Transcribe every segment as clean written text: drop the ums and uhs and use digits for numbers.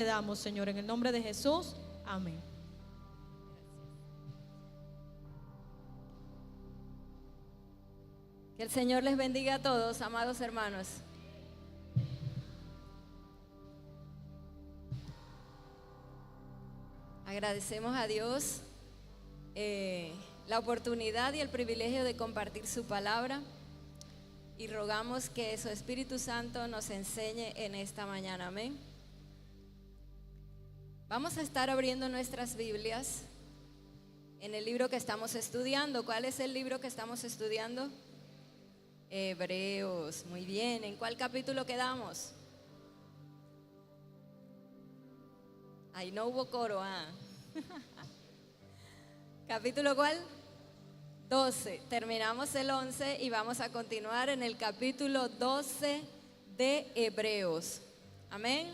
damos, Señor, en el nombre de Jesús. Amén. Que el Señor les bendiga a todos, amados hermanos. Agradecemos a Dios la oportunidad y el privilegio de compartir su palabra y rogamos que su Espíritu Santo nos enseñe en esta mañana. Amén. Vamos a estar abriendo nuestras Biblias en el libro que estamos estudiando. ¿Cuál es el libro que estamos estudiando? Hebreos. Muy bien. ¿En cuál capítulo quedamos? Ahí no hubo coro. ¿Capítulo cuál? 12. Terminamos el 11 y vamos a continuar en el capítulo 12 de Hebreos. Amén.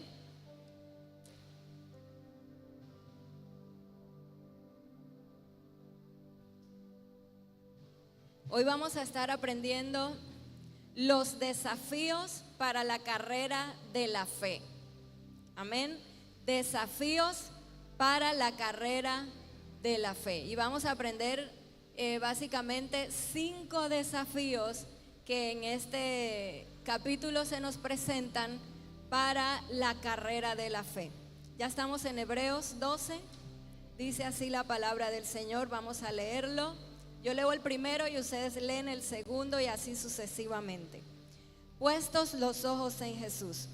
Hoy vamos a estar aprendiendo los desafíos para la carrera de la fe. Amén. Desafíos para la carrera de la fe. Y vamos a aprender básicamente 5 desafíos que en este capítulo se nos presentan para la carrera de la fe. Ya estamos en Hebreos 12. Dice así la palabra del Señor. Vamos a leerlo. Yo leo el primero y ustedes leen el segundo y así sucesivamente. Puestos los ojos en Jesús.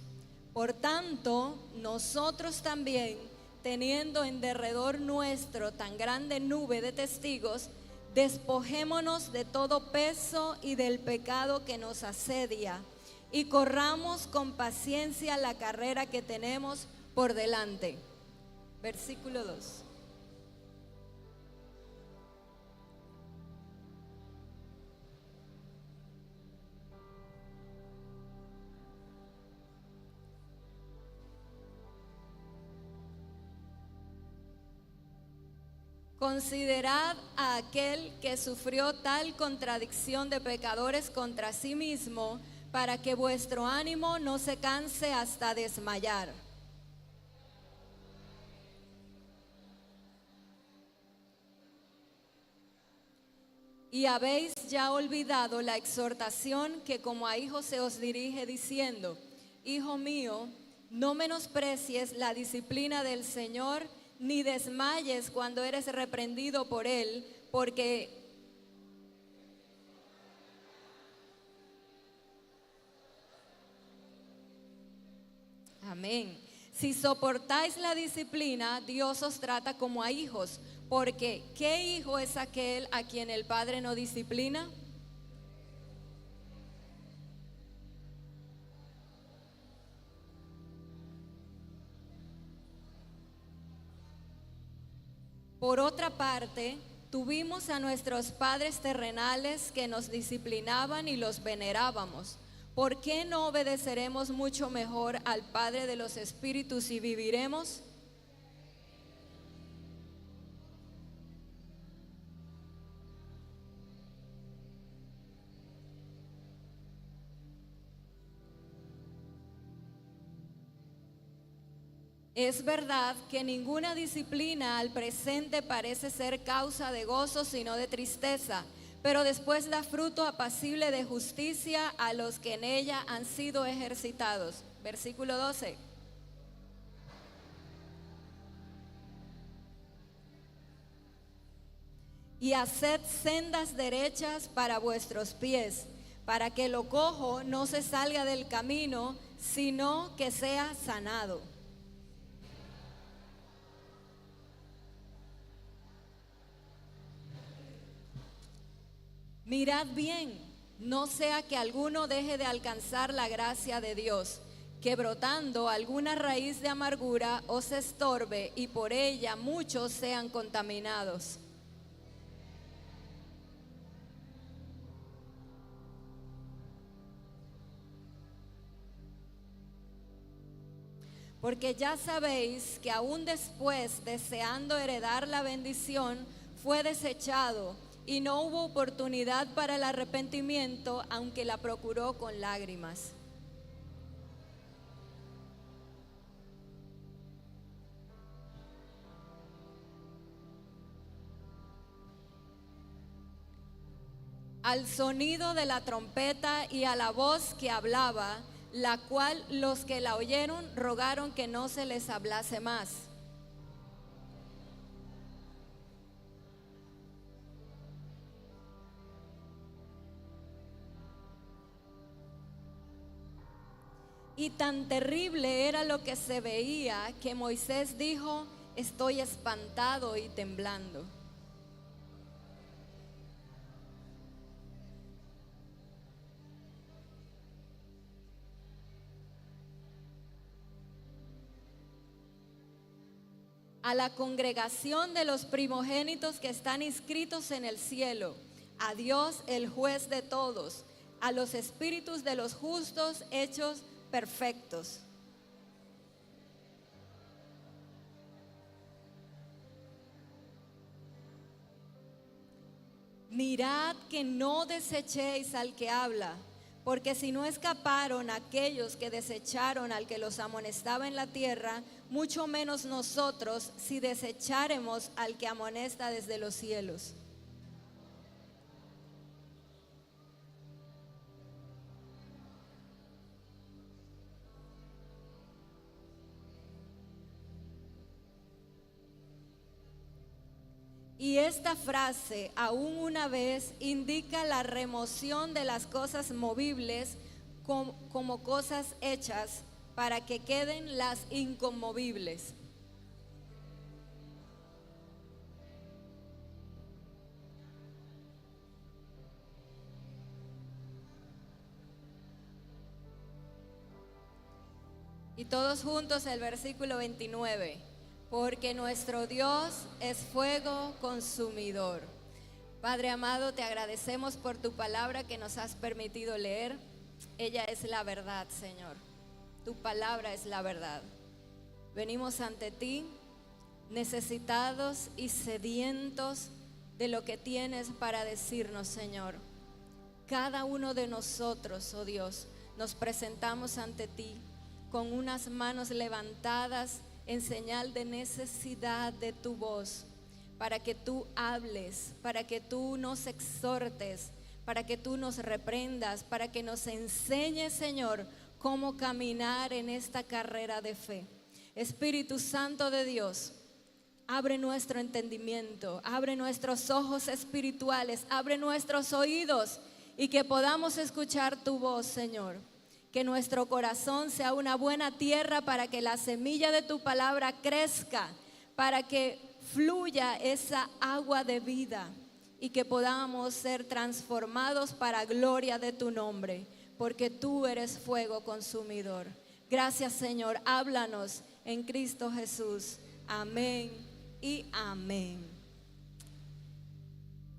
Por tanto, nosotros también, teniendo en derredor nuestro tan grande nube de testigos, despojémonos de todo peso y del pecado que nos asedia y corramos con paciencia la carrera que tenemos por delante. Versículo 2. Considerad a aquel que sufrió tal contradicción de pecadores contra sí mismo, para que vuestro ánimo no se canse hasta desmayar. Y habéis ya olvidado la exhortación que como a hijos se os dirige diciendo: Hijo mío, no menosprecies la disciplina del Señor, ni desmayes cuando eres reprendido por Él, porque amén. Si soportáis la disciplina, Dios os trata como a hijos, porque ¿qué hijo es aquel a quien el Padre no disciplina? Por otra parte, tuvimos a nuestros padres terrenales que nos disciplinaban y los venerábamos. ¿Por qué no obedeceremos mucho mejor al Padre de los Espíritus y viviremos? Es verdad que ninguna disciplina al presente parece ser causa de gozo, sino de tristeza, pero después da fruto apacible de justicia a los que en ella han sido ejercitados. Versículo 12. Y haced sendas derechas para vuestros pies, para que lo cojo no se salga del camino, sino que sea sanado. Mirad bien, no sea que alguno deje de alcanzar la gracia de Dios, que brotando alguna raíz de amargura os estorbe y por ella muchos sean contaminados. Porque ya sabéis que aún después, deseando heredar la bendición, fue desechado y no hubo oportunidad para el arrepentimiento, aunque la procuró con lágrimas. al sonido de la trompeta y a la voz que hablaba, la cual los que la oyeron rogaron que no se les hablase más. Y tan terrible era lo que se veía que Moisés dijo: estoy espantado y temblando. A la congregación de los primogénitos que están inscritos en el cielo, a Dios el juez de todos, a los espíritus de los justos hechos perfectos. Mirad que no desechéis al que habla, porque si no escaparon aquellos que desecharon al que los amonestaba en la tierra, mucho menos nosotros si desecháremos al que amonesta desde los cielos. Y esta frase, aún una vez, indica la remoción de las cosas movibles como cosas hechas para que queden las inconmovibles. Y todos juntos el versículo 29. Porque nuestro Dios es fuego consumidor. Padre amado, te agradecemos por tu palabra que nos has permitido leer. Ella es la verdad, Señor. Tu palabra es la verdad. Venimos ante ti necesitados y sedientos de lo que tienes para decirnos, Señor. Cada uno de nosotros, oh Dios, nos presentamos ante ti con unas manos levantadas en señal de necesidad de tu voz, para que tú hables, para que tú nos exhortes, para que tú nos reprendas, para que nos enseñes, Señor, cómo caminar en esta carrera de fe. Espíritu Santo de Dios, abre nuestro entendimiento, abre nuestros ojos espirituales, abre nuestros oídos y que podamos escuchar tu voz, Señor. Que nuestro corazón sea una buena tierra para que la semilla de tu palabra crezca, para que fluya esa agua de vida y que podamos ser transformados para gloria de tu nombre, porque tú eres fuego consumidor. Gracias, Señor, háblanos en Cristo Jesús. Amén y amén.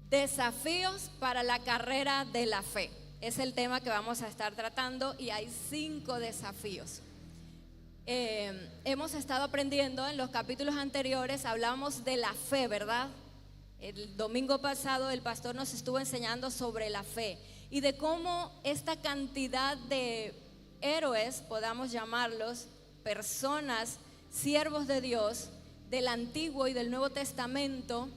Desafíos para la carrera de la fe. Es el tema que vamos a estar tratando y hay 5 desafíos. Hemos estado aprendiendo en los capítulos anteriores, hablamos de la fe, ¿verdad? El domingo pasado el pastor nos estuvo enseñando sobre la fe y de cómo esta cantidad de héroes, podamos llamarlos, personas, siervos de Dios, del Antiguo y del Nuevo Testamento,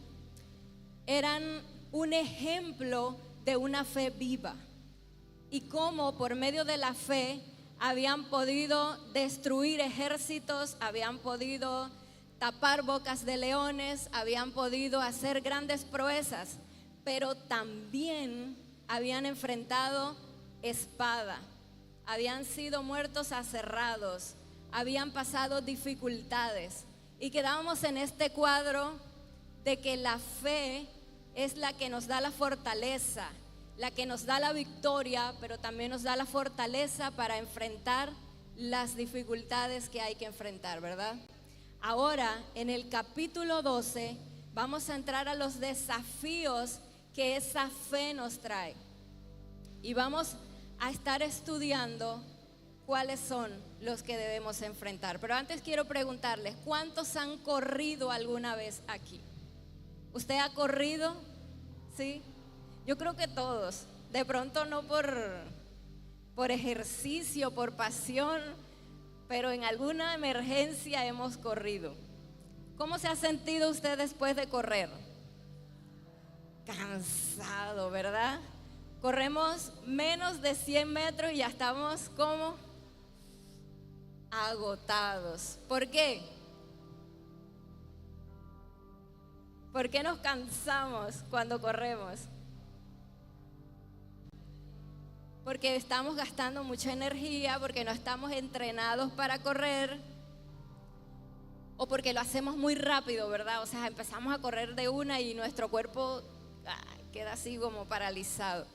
eran un ejemplo de una fe viva. Y cómo por medio de la fe habían podido destruir ejércitos, habían podido tapar bocas de leones, habían podido hacer grandes proezas, pero también habían enfrentado espada, habían sido muertos aserrados, habían pasado dificultades. Y quedábamos en este cuadro de que la fe es la que nos da la fortaleza, la que nos da la victoria, pero también nos da la fortaleza para enfrentar las dificultades que hay que enfrentar, ¿verdad? Ahora, en el capítulo 12, vamos a entrar a los desafíos que esa fe nos trae. Y vamos a estar estudiando cuáles son los que debemos enfrentar. Pero antes quiero preguntarles, ¿cuántos han corrido alguna vez aquí? ¿Usted ha corrido? ¿Sí? Yo creo que todos, de pronto no por ejercicio, por pasión, pero en alguna emergencia hemos corrido. ¿Cómo se ha sentido usted después de correr? Cansado, ¿verdad? Corremos menos de 100 metros y ya estamos como agotados. ¿Por qué? ¿Por qué nos cansamos cuando corremos? Porque estamos gastando mucha energía, porque no estamos entrenados para correr, o porque lo hacemos muy rápido, ¿verdad? O sea, empezamos a correr de una y nuestro cuerpo queda así como paralizado.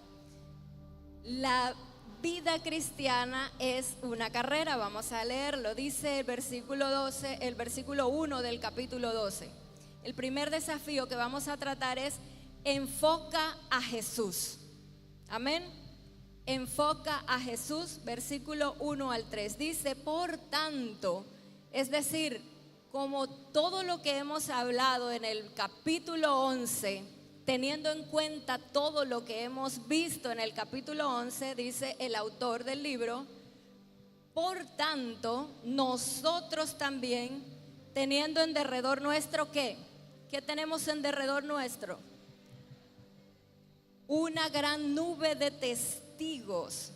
La vida cristiana es una carrera, vamos a leerlo, dice el versículo 12, el versículo 1 del capítulo 12. El primer desafío que vamos a tratar es enfoca a Jesús. Amén. Enfoca a Jesús, versículo 1 al 3. Dice, por tanto, es decir, como todo lo que hemos hablado en el capítulo 11, teniendo en cuenta todo lo que hemos visto en el capítulo 11, dice el autor del libro, por tanto, nosotros también, teniendo en derredor nuestro, ¿qué? ¿Qué tenemos en derredor nuestro? Una gran nube de testigos.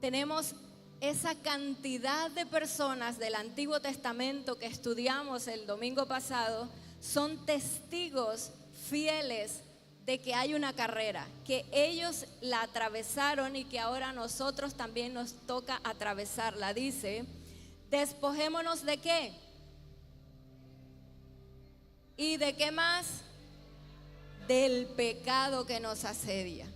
Tenemos esa cantidad de personas del Antiguo Testamento que estudiamos el domingo pasado, son testigos fieles de que hay una carrera, que ellos la atravesaron y que ahora a nosotros también nos toca atravesarla. Dice, despojémonos ¿de qué? ¿Y de qué más? Del pecado que nos asedia.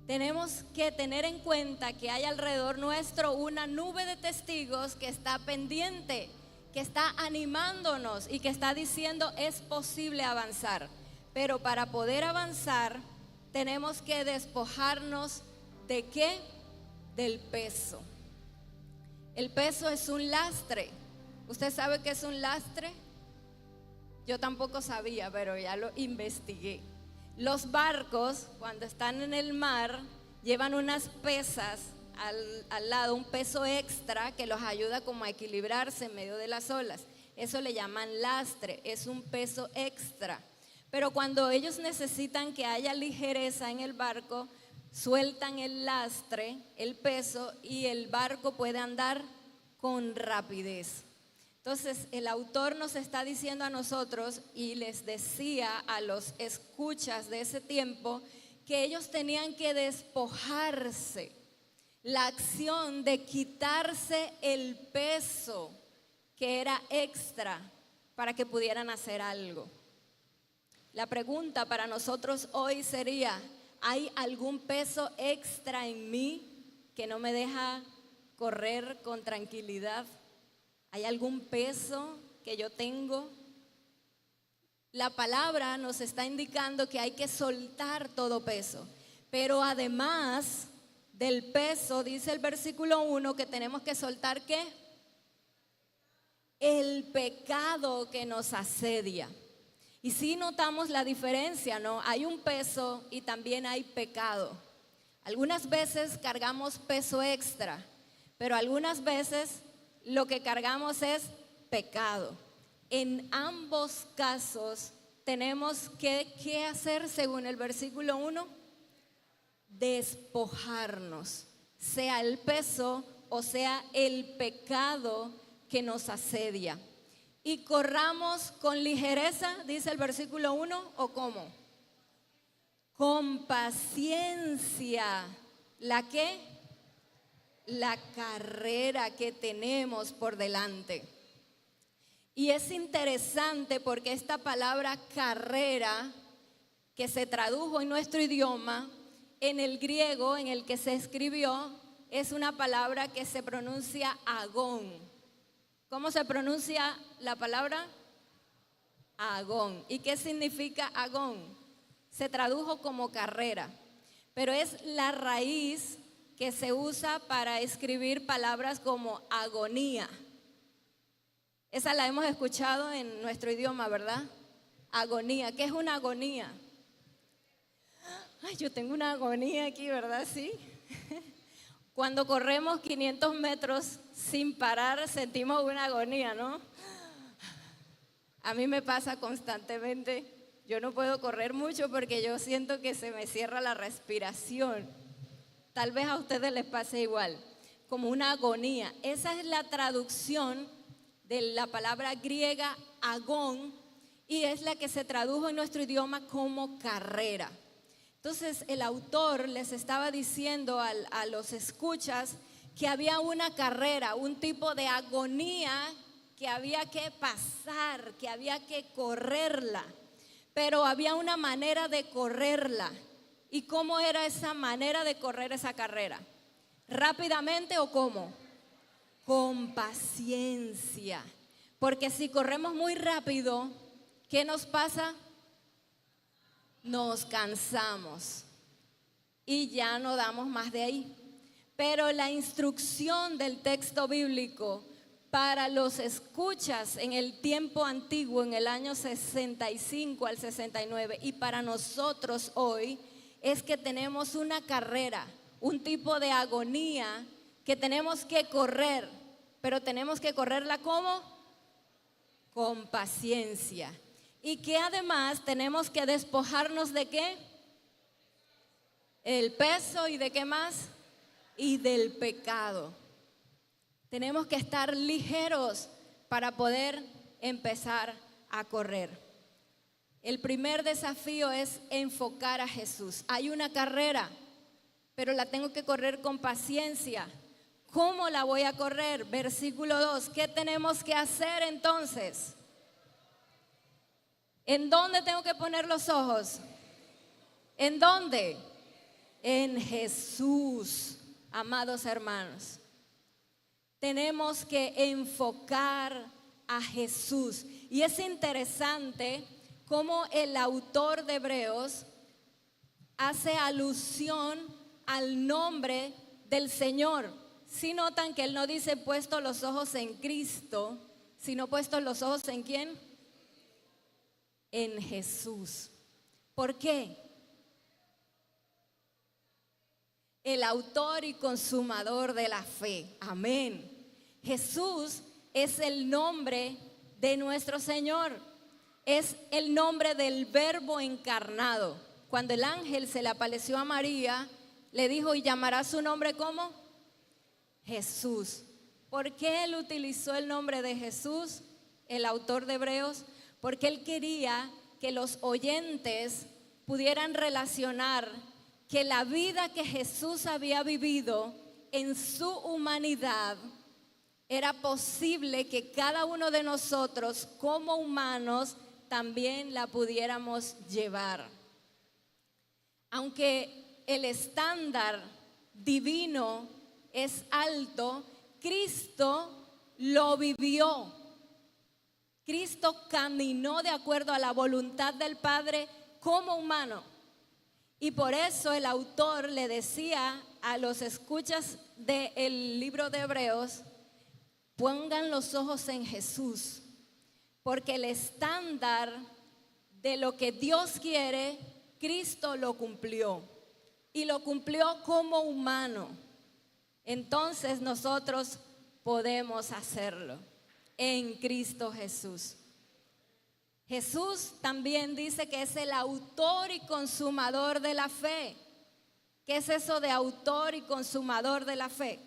Tenemos que tener en cuenta que hay alrededor nuestro una nube de testigos que está pendiente, que está animándonos y que está diciendo es posible avanzar. Pero para poder avanzar tenemos que despojarnos ¿de qué? Del peso. El peso es un lastre. ¿Usted sabe qué es un lastre? Yo tampoco sabía, pero ya lo investigué. Los barcos, cuando están en el mar, llevan unas pesas al lado, un peso extra que los ayuda como a equilibrarse en medio de las olas. Eso le llaman lastre, es un peso extra. Pero cuando ellos necesitan que haya ligereza en el barco, sueltan el lastre, el peso, y el barco puede andar con rapidez. Entonces el autor nos está diciendo a nosotros y les decía a los escuchas de ese tiempo que ellos tenían que despojarse, la acción de quitarse el peso que era extra para que pudieran hacer algo. La pregunta para nosotros hoy sería, ¿hay algún peso extra en mí que no me deja correr con tranquilidad? ¿Hay algún peso que yo tengo? La palabra nos está indicando que hay que soltar todo peso. Pero además del peso, dice el versículo 1, que tenemos que soltar ¿qué? El pecado que nos asedia. Y sí notamos la diferencia, ¿no? Hay un peso y también hay pecado. Algunas veces cargamos peso extra, pero algunas veces lo que cargamos es pecado. En ambos casos tenemos ¿qué hacer según el versículo 1? Despojarnos, sea el peso o sea el pecado que nos asedia. Y corramos con ligereza, dice el versículo 1, ¿o cómo? Con paciencia. ¿La qué? La carrera que tenemos por delante. Y es interesante porque esta palabra carrera, que se tradujo en nuestro idioma, en el griego en el que se escribió, es una palabra que se pronuncia agón. ¿Cómo se pronuncia la palabra? Agón. ¿Y qué significa agón? Se tradujo como carrera, pero es la raíz que se usa para escribir palabras como agonía. Esa la hemos escuchado en nuestro idioma, ¿verdad? Agonía. ¿Qué es una agonía? Ay, yo tengo una agonía aquí, ¿verdad? Sí. Cuando corremos 500 metros sin parar, sentimos una agonía, ¿no? A mí me pasa constantemente. Yo no puedo correr mucho porque yo siento que se me cierra la respiración. Tal vez a ustedes les pase igual, como una agonía. Esa es la traducción de la palabra griega agón y es la que se tradujo en nuestro idioma como carrera. Entonces el autor les estaba diciendo a los escuchas que había una carrera, un tipo de agonía que había que pasar, que había que correrla, pero había una manera de correrla. ¿Y cómo era esa manera de correr esa carrera? ¿Rápidamente o cómo? Con paciencia, porque si corremos muy rápido, ¿qué nos pasa? Nos cansamos y ya no damos más de ahí. Pero la instrucción del texto bíblico para los escuchas en el tiempo antiguo, en el año 65 al 69, y para nosotros hoy, es que tenemos una carrera, un tipo de agonía que tenemos que correr, pero tenemos que correrla ¿cómo? Con paciencia. Y que además tenemos que despojarnos ¿de qué? El peso y ¿de qué más? Y del pecado. Tenemos que estar ligeros para poder empezar a correr. El primer desafío es enfocar a Jesús. Hay una carrera, pero la tengo que correr con paciencia. ¿Cómo la voy a correr? Versículo 2. ¿Qué tenemos que hacer entonces? ¿En dónde tengo que poner los ojos? ¿En dónde? En Jesús, amados hermanos. Tenemos que enfocar a Jesús. Y es interesante cómo el autor de Hebreos hace alusión al nombre del Señor. Si notan que él no dice puesto los ojos en Cristo, sino puesto los ojos en ¿quién? En Jesús. ¿Por qué? El autor y consumador de la fe. Amén. Jesús es el nombre de nuestro Señor. Es el nombre del Verbo encarnado. Cuando el ángel se le apareció a María, le dijo, ¿y llamará su nombre cómo? Jesús. ¿Por qué él utilizó el nombre de Jesús, el autor de Hebreos? Porque él quería que los oyentes pudieran relacionar que la vida que Jesús había vivido en su humanidad era posible que cada uno de nosotros como humanos también la pudiéramos llevar. Aunque el estándar divino es alto, Cristo lo vivió. Cristo caminó de acuerdo a la voluntad del Padre como humano. Y por eso el autor le decía a los escuchas del libro de Hebreos, pongan los ojos en Jesús, porque el estándar de lo que Dios quiere, Cristo lo cumplió. Y lo cumplió como humano. Entonces nosotros podemos hacerlo en Cristo Jesús. Jesús también dice que es el autor y consumador de la fe. ¿Qué es eso de autor y consumador de la fe?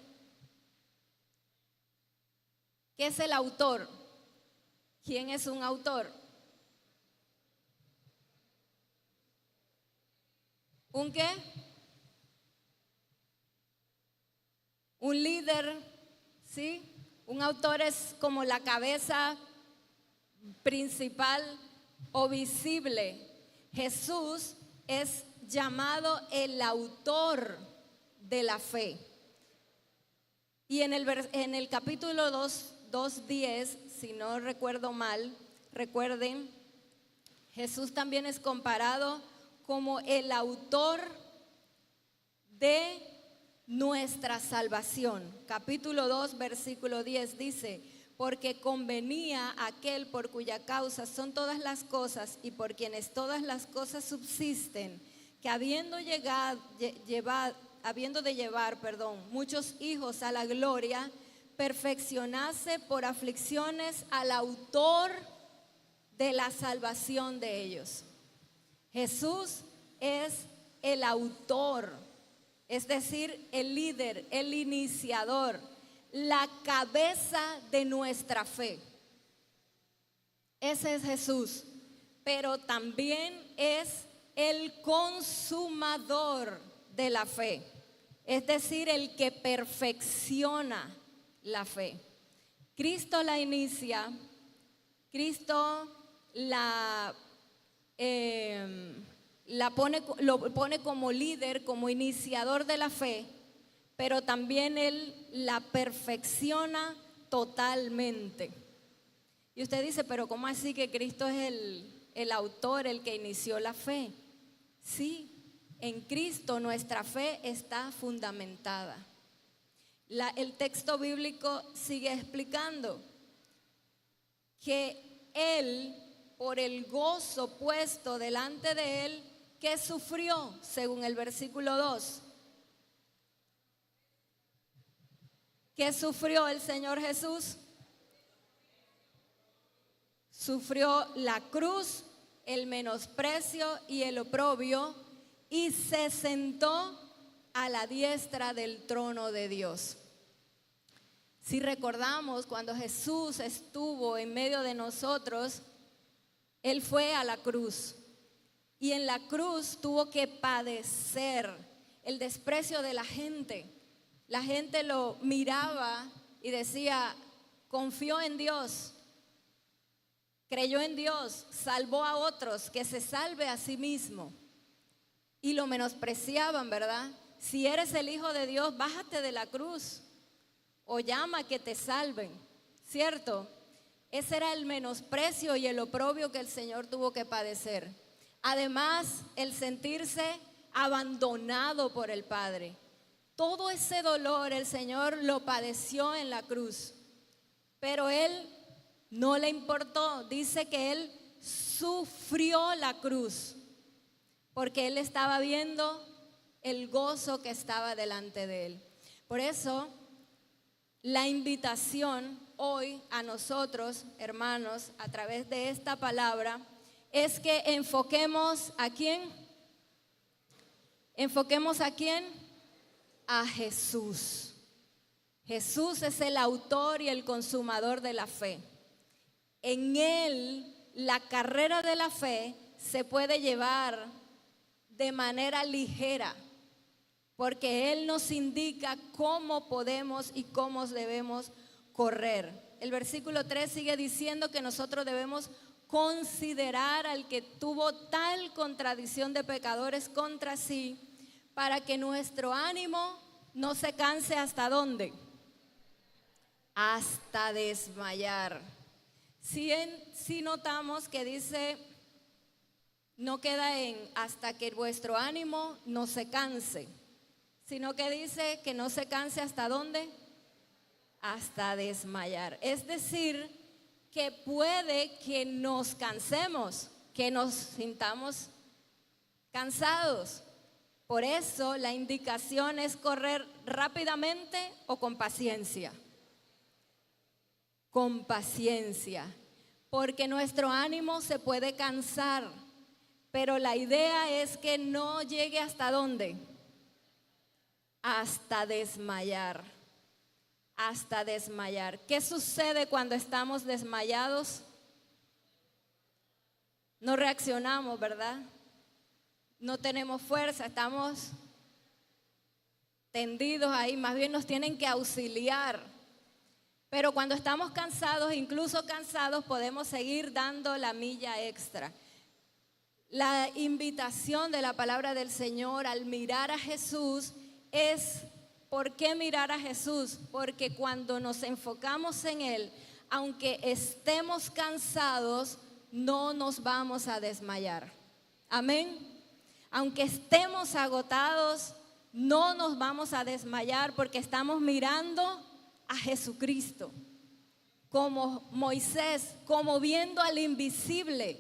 ¿Qué es el autor? ¿Quién es un autor? ¿Un qué? Un líder, ¿sí? Un autor es como la cabeza principal o visible. Jesús es llamado el autor de la fe. Y en el capítulo 2:10, si no recuerdo mal, recuerden, Jesús también es comparado como el autor de nuestra salvación. Capítulo 2, versículo 10 dice, porque convenía a aquel por cuya causa son todas las cosas y por quienes todas las cosas subsisten, que habiendo de llevar muchos hijos a la gloria, perfeccionase por aflicciones al autor de la salvación de ellos. Jesús es el autor, es decir, el líder, el iniciador, la cabeza de nuestra fe. Ese es Jesús, pero también es el consumador de la fe, es decir, el que perfecciona la fe. Cristo la inicia, Cristo lo pone como líder, como iniciador de la fe, pero también Él la perfecciona totalmente. Y usted dice, pero ¿cómo así que Cristo es el autor, el que inició la fe? Sí, en Cristo nuestra fe está fundamentada. El texto bíblico sigue explicando que Él, por el gozo puesto delante de Él, ¿qué sufrió? Según el versículo 2. ¿Qué sufrió el Señor Jesús? Sufrió la cruz, el menosprecio y el oprobio, y se sentó a la diestra del trono de Dios. Si recordamos, cuando Jesús estuvo en medio de nosotros, Él fue a la cruz. Y en la cruz tuvo que padecer el desprecio de la gente. La gente lo miraba y decía, confió en Dios, creyó en Dios, salvó a otros, que se salve a sí mismo. Y lo menospreciaban, ¿verdad? Si eres el Hijo de Dios, bájate de la cruz o llama a que te salven, ¿cierto? Ese era el menosprecio y el oprobio que el Señor tuvo que padecer. Además, el sentirse abandonado por el Padre. Todo ese dolor el Señor lo padeció en la cruz, pero Él no le importó. Dice que Él sufrió la cruz, porque Él estaba viendo el gozo que estaba delante de Él. Por eso, la invitación hoy a nosotros, hermanos, a través de esta palabra, es que enfoquemos ¿a quién? ¿Enfoquemos a quién? A Jesús. Jesús es el autor y el consumador de la fe. En Él, la carrera de la fe se puede llevar de manera ligera, porque Él nos indica cómo podemos y cómo debemos correr. El versículo 3 sigue diciendo que nosotros debemos considerar al que tuvo tal contradicción de pecadores contra sí, para que nuestro ánimo no se canse. ¿Hasta dónde? Hasta desmayar. Si notamos que dice, no queda en hasta que vuestro ánimo no se canse, sino que dice que no se canse. ¿Hasta dónde? Hasta desmayar. Es decir, que puede que nos cansemos, que nos sintamos cansados. Por eso la indicación es correr rápidamente o con paciencia. Con paciencia, porque nuestro ánimo se puede cansar, pero la idea es que no llegue ¿hasta dónde? Hasta desmayar. Hasta desmayar. ¿Qué sucede cuando estamos desmayados? No reaccionamos, ¿verdad? No tenemos fuerza, estamos tendidos ahí, más bien nos tienen que auxiliar. Pero cuando estamos cansados, incluso cansados, podemos seguir dando la milla extra. La invitación de la palabra del Señor al mirar a Jesús es, ¿por qué mirar a Jesús? Porque cuando nos enfocamos en Él, aunque estemos cansados, no nos vamos a desmayar. Amén. Aunque estemos agotados, no nos vamos a desmayar porque estamos mirando a Jesucristo, como Moisés, como viendo al invisible.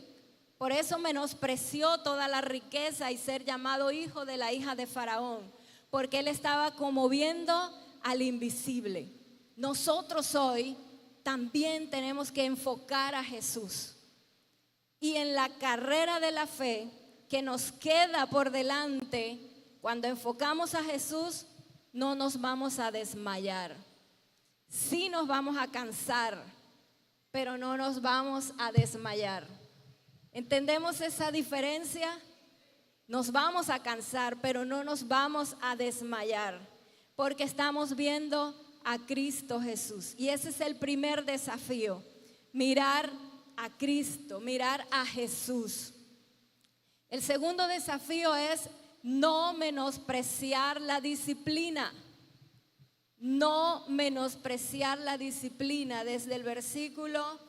Por eso menospreció toda la riqueza y ser llamado hijo de la hija de Faraón, porque él estaba como viendo al invisible. Nosotros hoy también tenemos que enfocar a Jesús. Y en la carrera de la fe que nos queda por delante, cuando enfocamos a Jesús, no nos vamos a desmayar. Sí nos vamos a cansar, pero no nos vamos a desmayar. ¿Entendemos esa diferencia? Nos vamos a cansar, pero no nos vamos a desmayar, porque estamos viendo a Cristo Jesús. Y ese es el primer desafío, mirar a Cristo, mirar a Jesús. El segundo desafío es no menospreciar la disciplina. No menospreciar la disciplina. Desde el versículo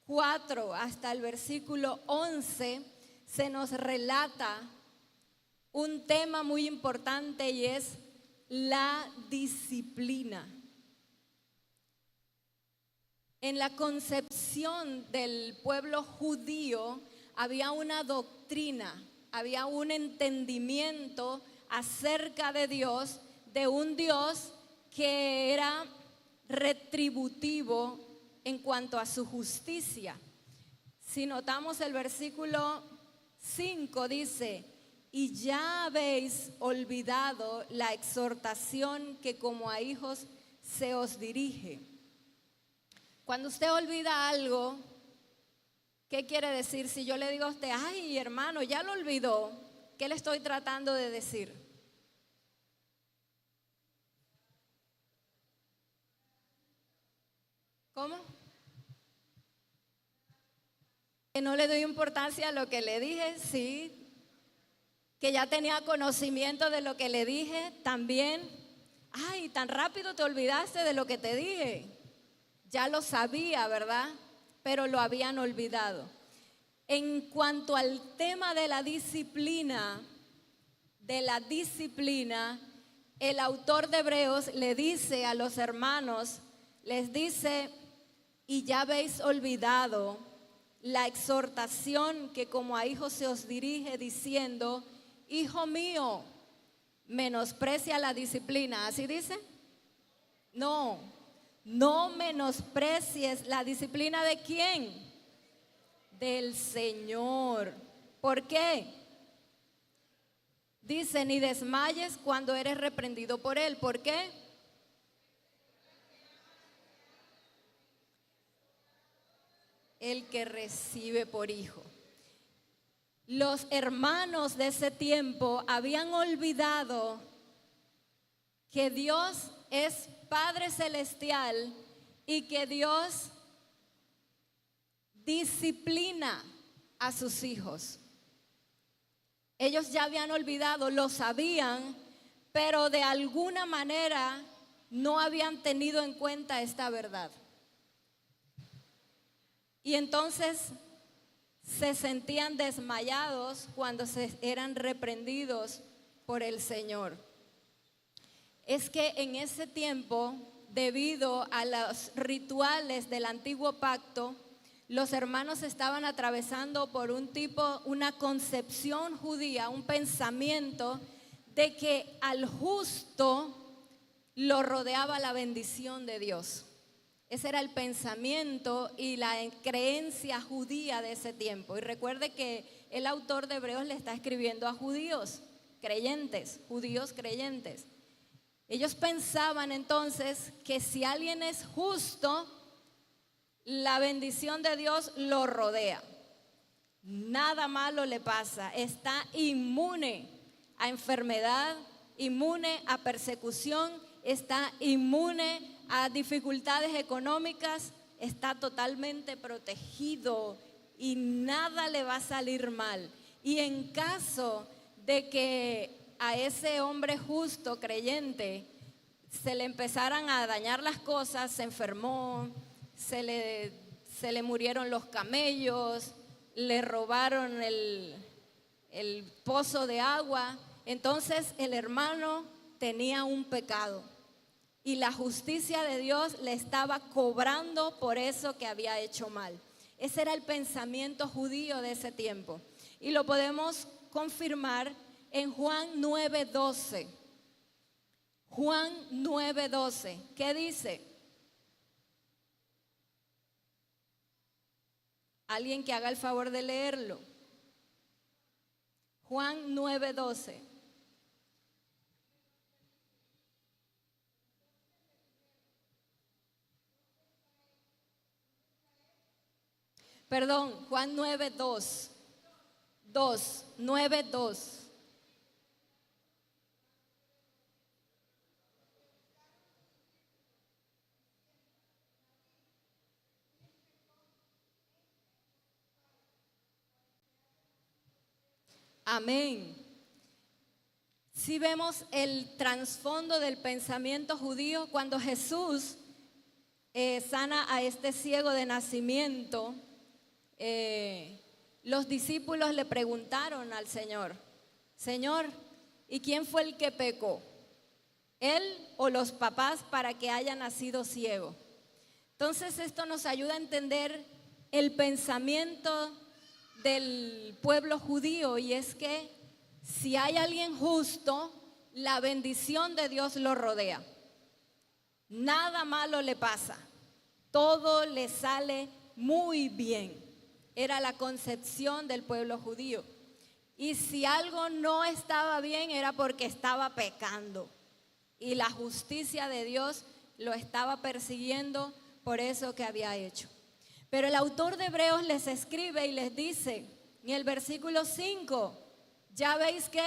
4 hasta el versículo 11 se nos relata un tema muy importante y es la disciplina. En la concepción del pueblo judío había una doctrina, había un entendimiento acerca de Dios, de un Dios que era retributivo en cuanto a su justicia. Si notamos el versículo 5 dice: y ya habéis olvidado la exhortación que como a hijos se os dirige. Cuando usted olvida algo, ¿qué quiere decir? Si yo le digo a usted, ay hermano, ya lo olvidó, ¿qué le estoy tratando de decir? ¿Cómo? Que no le doy importancia a lo que le dije, sí. Que ya tenía conocimiento de lo que le dije también. Ay, tan rápido te olvidaste de lo que te dije. Ya lo sabía, ¿verdad? Pero lo habían olvidado. En cuanto al tema de la disciplina, el autor de Hebreos le dice a los hermanos, les dice: y ya habéis olvidado la exhortación que como a hijos se os dirige, diciendo: hijo mío, menosprecia la disciplina. ¿Así dice? No menosprecies la disciplina. ¿De quién? Del Señor. ¿Por qué? Dice: ni desmayes cuando eres reprendido por Él. ¿Por qué? El que recibe por hijo. Los hermanos de ese tiempo habían olvidado que Dios es Padre Celestial y que Dios disciplina a sus hijos. Ellos ya habían olvidado, lo sabían, pero de alguna manera no habían tenido en cuenta esta verdad. Y entonces se sentían desmayados cuando eran reprendidos por el Señor. Es que en ese tiempo, debido a los rituales del antiguo pacto, los hermanos estaban atravesando por una concepción judía, un pensamiento de que al justo lo rodeaba la bendición de Dios. Ese era el pensamiento y la creencia judía de ese tiempo. Y recuerde que el autor de Hebreos le está escribiendo a judíos creyentes. Ellos pensaban entonces que si alguien es justo, la bendición de Dios lo rodea. Nada malo le pasa. Está inmune a enfermedad, inmune a persecución, está inmune a dificultades económicas, está totalmente protegido y nada le va a salir mal. Y en caso de que a ese hombre justo, creyente, se le empezaran a dañar las cosas, se enfermó, se le murieron los camellos, le robaron el pozo de agua, entonces el hermano tenía un pecado. Y la justicia de Dios le estaba cobrando por eso que había hecho mal. Ese era el pensamiento judío de ese tiempo. Y lo podemos confirmar en Juan 9:12. Juan 9:12. ¿Qué dice? Alguien que haga el favor de leerlo. Juan 9:12. Perdón, Juan 9:2. 9:2. Amén. Si vemos el trasfondo del pensamiento judío, cuando Jesús sana a este ciego de nacimiento, los discípulos le preguntaron al Señor, Señor, ¿y quién fue el que pecó? ¿Él o los papás para que haya nacido ciego? Entonces esto nos ayuda a entender el pensamiento del pueblo judío, y es que si hay alguien justo, la bendición de Dios lo rodea. Nada malo le pasa, todo le sale muy bien. Era la concepción del pueblo judío. Y si algo no estaba bien era porque estaba pecando, y la justicia de Dios lo estaba persiguiendo por eso que había hecho. Pero el autor de Hebreos les escribe y les dice en el versículo 5, ¿ya veis qué?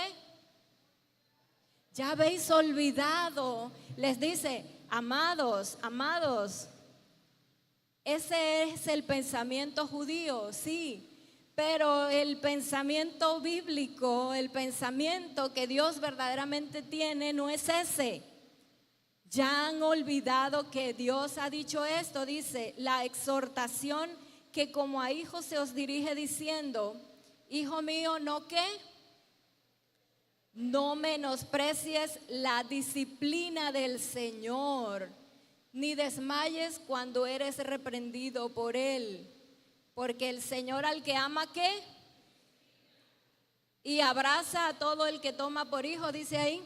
Ya habéis olvidado. Les dice, amados, ese es el pensamiento judío, sí, pero el pensamiento bíblico, el pensamiento que Dios verdaderamente tiene, no es ese. Ya han olvidado que Dios ha dicho esto, dice, la exhortación que como a hijos se os dirige diciendo, hijo mío, ¿no qué? No menosprecies la disciplina del Señor, ni desmayes cuando eres reprendido por Él, porque el Señor al que ama, ¿qué? Y abraza a todo el que toma por hijo, dice ahí.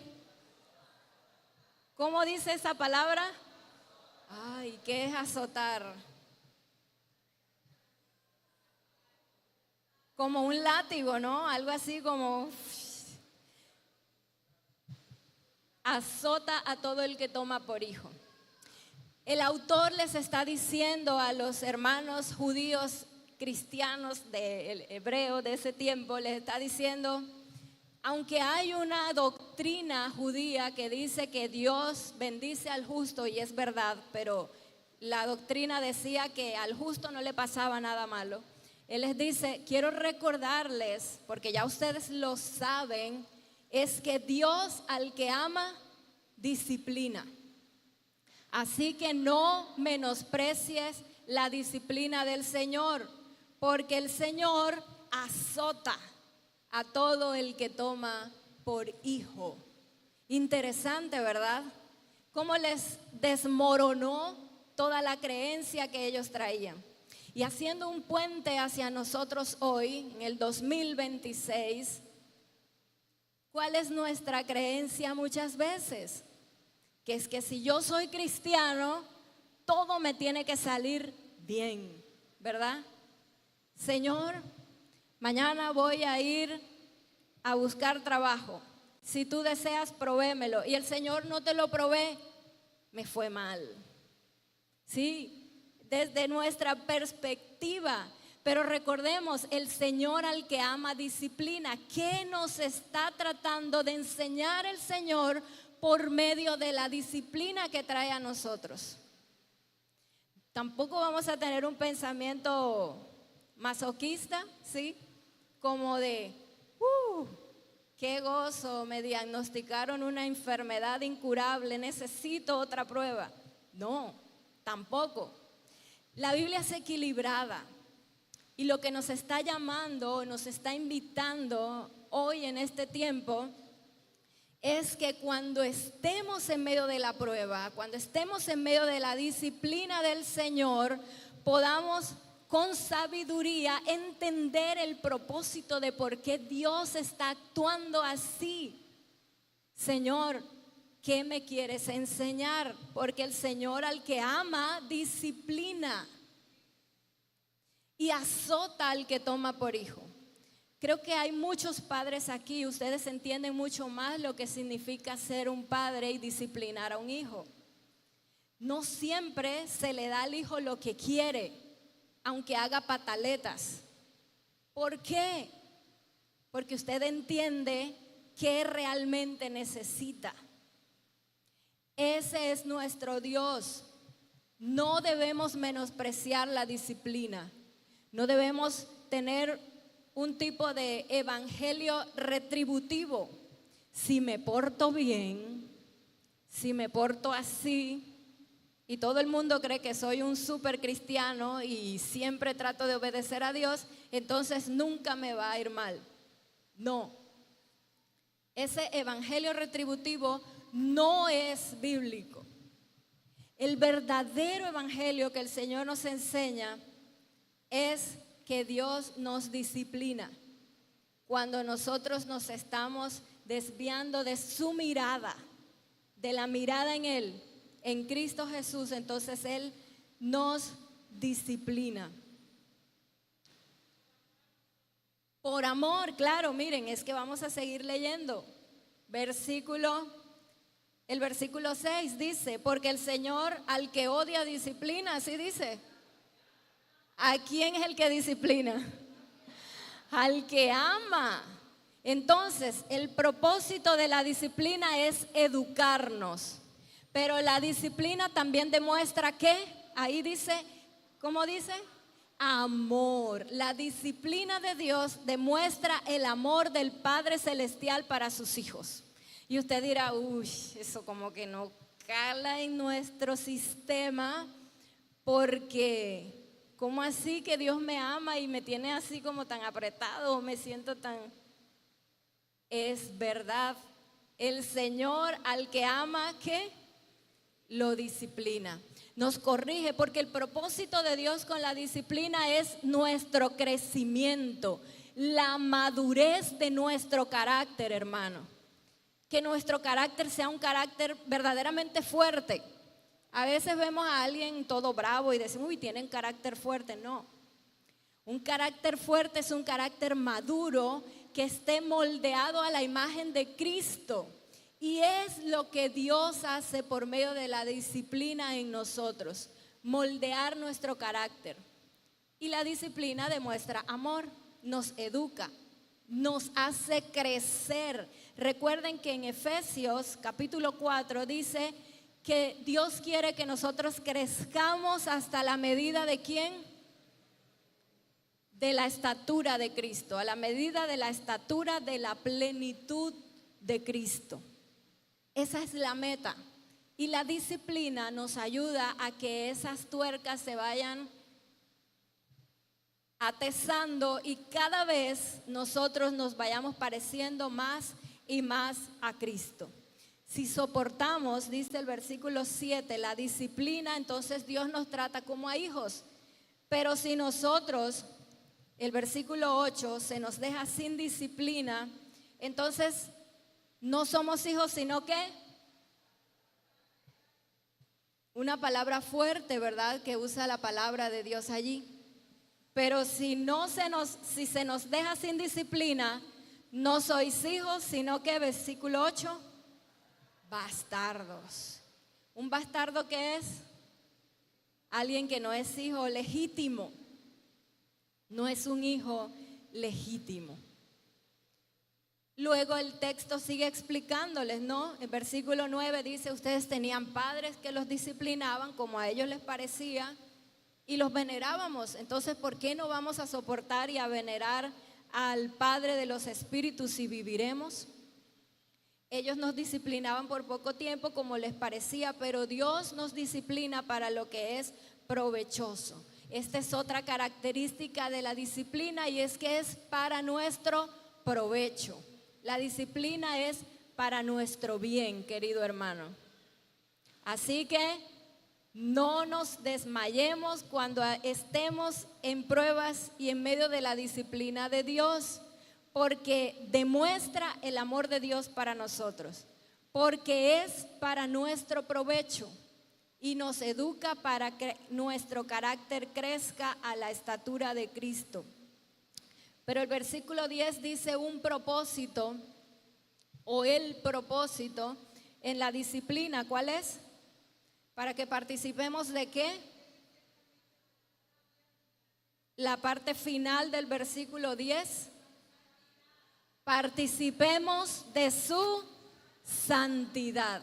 ¿Cómo dice esa palabra? Ay, ¿qué es azotar? Como un látigo, ¿no? Algo así como azota a todo el que toma por hijo. El autor les está diciendo a los hermanos judíos cristianos del hebreo de ese tiempo, les está diciendo, aunque hay una doctrina judía que dice que Dios bendice al justo, y es verdad, pero la doctrina decía que al justo no le pasaba nada malo. Él les dice, quiero recordarles, porque ya ustedes lo saben, es que Dios al que ama, disciplina. Así que no menosprecies la disciplina del Señor, porque el Señor azota a todo el que toma por hijo. Interesante, ¿verdad? Cómo les desmoronó toda la creencia que ellos traían. Y haciendo un puente hacia nosotros hoy, en el 2026, ¿cuál es nuestra creencia muchas veces? Que es que si yo soy cristiano, todo me tiene que salir bien, ¿verdad? Señor, mañana voy a ir a buscar trabajo. Si tú deseas, provémelo. Y el Señor no te lo provee, me fue mal. Sí, desde nuestra perspectiva. Pero recordemos, el Señor al que ama disciplina. ¿Qué nos está tratando de enseñar el Señor por medio de la disciplina que trae a nosotros? Tampoco vamos a tener un pensamiento masoquista, ¿sí? Como de, qué gozo, me diagnosticaron una enfermedad incurable, necesito otra prueba. No, tampoco. La Biblia es equilibrada, y lo que nos está llamando, nos está invitando hoy en este tiempo, es que cuando estemos en medio de la prueba, cuando estemos en medio de la disciplina del Señor, podamos con sabiduría entender el propósito de por qué Dios está actuando así. Señor, ¿qué me quieres enseñar? Porque el Señor al que ama disciplina y azota al que toma por hijo. Creo que hay muchos padres aquí, ustedes entienden mucho más lo que significa ser un padre y disciplinar a un hijo. No siempre se le da al hijo lo que quiere, aunque haga pataletas. ¿Por qué? Porque usted entiende qué realmente necesita. Ese es nuestro Dios. No debemos menospreciar la disciplina. No debemos tener un tipo de evangelio retributivo. Si me porto bien, si me porto así, y todo el mundo cree que soy un súper cristiano y siempre trato de obedecer a Dios, entonces nunca me va a ir mal. No. Ese evangelio retributivo no es bíblico. El verdadero evangelio que el Señor nos enseña es que Dios nos disciplina cuando nosotros nos estamos desviando de su mirada, de la mirada en Él, en Cristo Jesús. Entonces Él nos disciplina. Por amor, claro, miren, es que vamos a seguir leyendo. El versículo 6 dice, porque el Señor al que odia disciplina, así dice. ¿A quién es el que disciplina? Al que ama. Entonces, el propósito de la disciplina es educarnos. Pero la disciplina también demuestra que, ahí dice, ¿cómo dice? Amor. La disciplina de Dios demuestra el amor del Padre Celestial para sus hijos. Y usted dirá, uy, eso como que no cala en nuestro sistema, porque ¿cómo así que Dios me ama y me tiene así como tan apretado? Me siento tan... Es verdad, el Señor al que ama, ¿qué? Lo disciplina, nos corrige, porque el propósito de Dios con la disciplina es nuestro crecimiento, la madurez de nuestro carácter, hermano. Que nuestro carácter sea un carácter verdaderamente fuerte. A veces vemos a alguien todo bravo y decimos, uy, tienen carácter fuerte. No, un carácter fuerte es un carácter maduro que esté moldeado a la imagen de Cristo. Y es lo que Dios hace por medio de la disciplina en nosotros, moldear nuestro carácter. Y la disciplina demuestra amor, nos educa, nos hace crecer. Recuerden que en Efesios capítulo 4 dice que Dios quiere que nosotros crezcamos hasta la medida de ¿quién? De la estatura de Cristo, a la medida de la estatura de la plenitud de Cristo. Esa es la meta. Y la disciplina nos ayuda a que esas tuercas se vayan atezando y cada vez nosotros nos vayamos pareciendo más y más a Cristo. Si soportamos, dice el versículo 7, la disciplina, entonces Dios nos trata como a hijos. Pero si nosotros, el versículo 8, se nos deja sin disciplina, entonces no somos hijos, sino que una palabra fuerte, ¿verdad? Que usa la palabra de Dios allí. Pero si se nos deja sin disciplina, no sois hijos, sino que, versículo 8, bastardos. ¿Un bastardo qué es? Alguien que no es hijo legítimo. No es un hijo legítimo. Luego el texto sigue explicándoles, ¿no? El versículo 9 dice, ustedes tenían padres que los disciplinaban como a ellos les parecía y los venerábamos. Entonces, ¿por qué no vamos a soportar y a venerar al Padre de los Espíritus y viviremos? Ellos nos disciplinaban por poco tiempo como les parecía, pero Dios nos disciplina para lo que es provechoso. Esta es otra característica de la disciplina y es que es para nuestro provecho. La disciplina es para nuestro bien, querido hermano. Así que no nos desmayemos cuando estemos en pruebas y en medio de la disciplina de Dios, porque demuestra el amor de Dios para nosotros, porque es para nuestro provecho y nos educa para que nuestro carácter crezca a la estatura de Cristo. Pero el versículo 10 dice un propósito o el propósito en la disciplina. ¿Cuál es? Para que participemos de ¿qué? La parte final del versículo 10. Participemos de su santidad.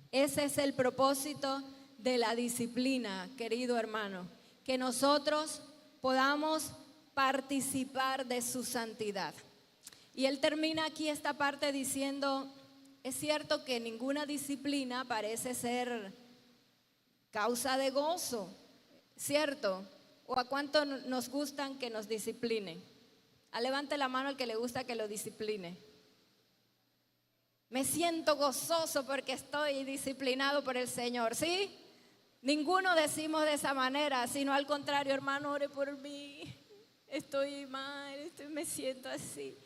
Ese es el propósito de la disciplina, querido hermano. Que nosotros podamos participar de su santidad. Y él termina aquí esta parte diciendo, es cierto que ninguna disciplina parece ser causa de gozo, ¿cierto? ¿O a cuánto nos gustan que nos disciplinen? Levante la mano al que le gusta que lo discipline. Me siento gozoso porque estoy disciplinado por el Señor, ¿sí? Ninguno decimos de esa manera, sino al contrario, hermano, ore por mí. Estoy mal, me siento así.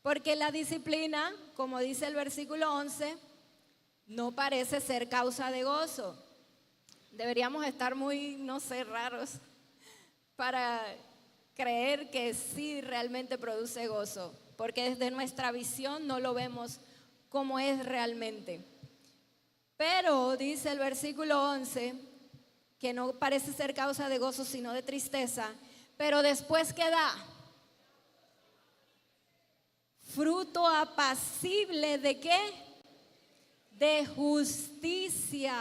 Porque la disciplina, como dice el versículo 11, no parece ser causa de gozo. Deberíamos estar muy, no sé, raros para creer que sí realmente produce gozo, porque desde nuestra visión no lo vemos como es realmente. Pero dice el versículo 11 que no parece ser causa de gozo sino de tristeza, pero después ¿qué da? Fruto apacible ¿de qué? De justicia.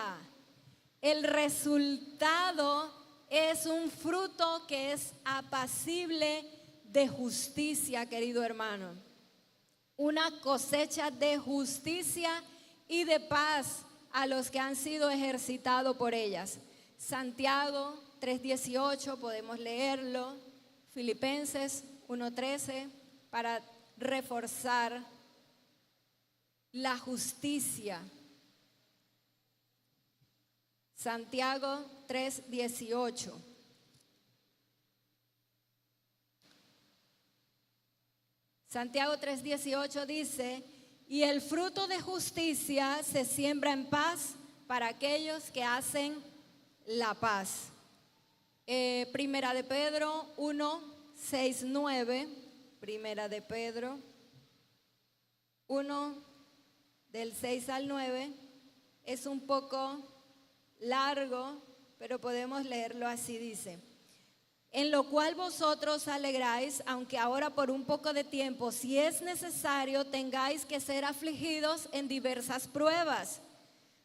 El resultado es un fruto que es apacible de justicia, querido hermano. Una cosecha de justicia y de paz a los que han sido ejercitados por ellas. Santiago 3:18, podemos leerlo. Filipenses 1:13, para reforzar la justicia. Santiago 3:18. Santiago 3:18 dice, y el fruto de justicia se siembra en paz para aquellos que hacen la paz. Primera de Pedro 1:6-9. Primera de Pedro 1, del 6 al 9. Es un poco largo, pero podemos leerlo así, dice. En lo cual vosotros alegráis, aunque ahora por un poco de tiempo, si es necesario, tengáis que ser afligidos en diversas pruebas,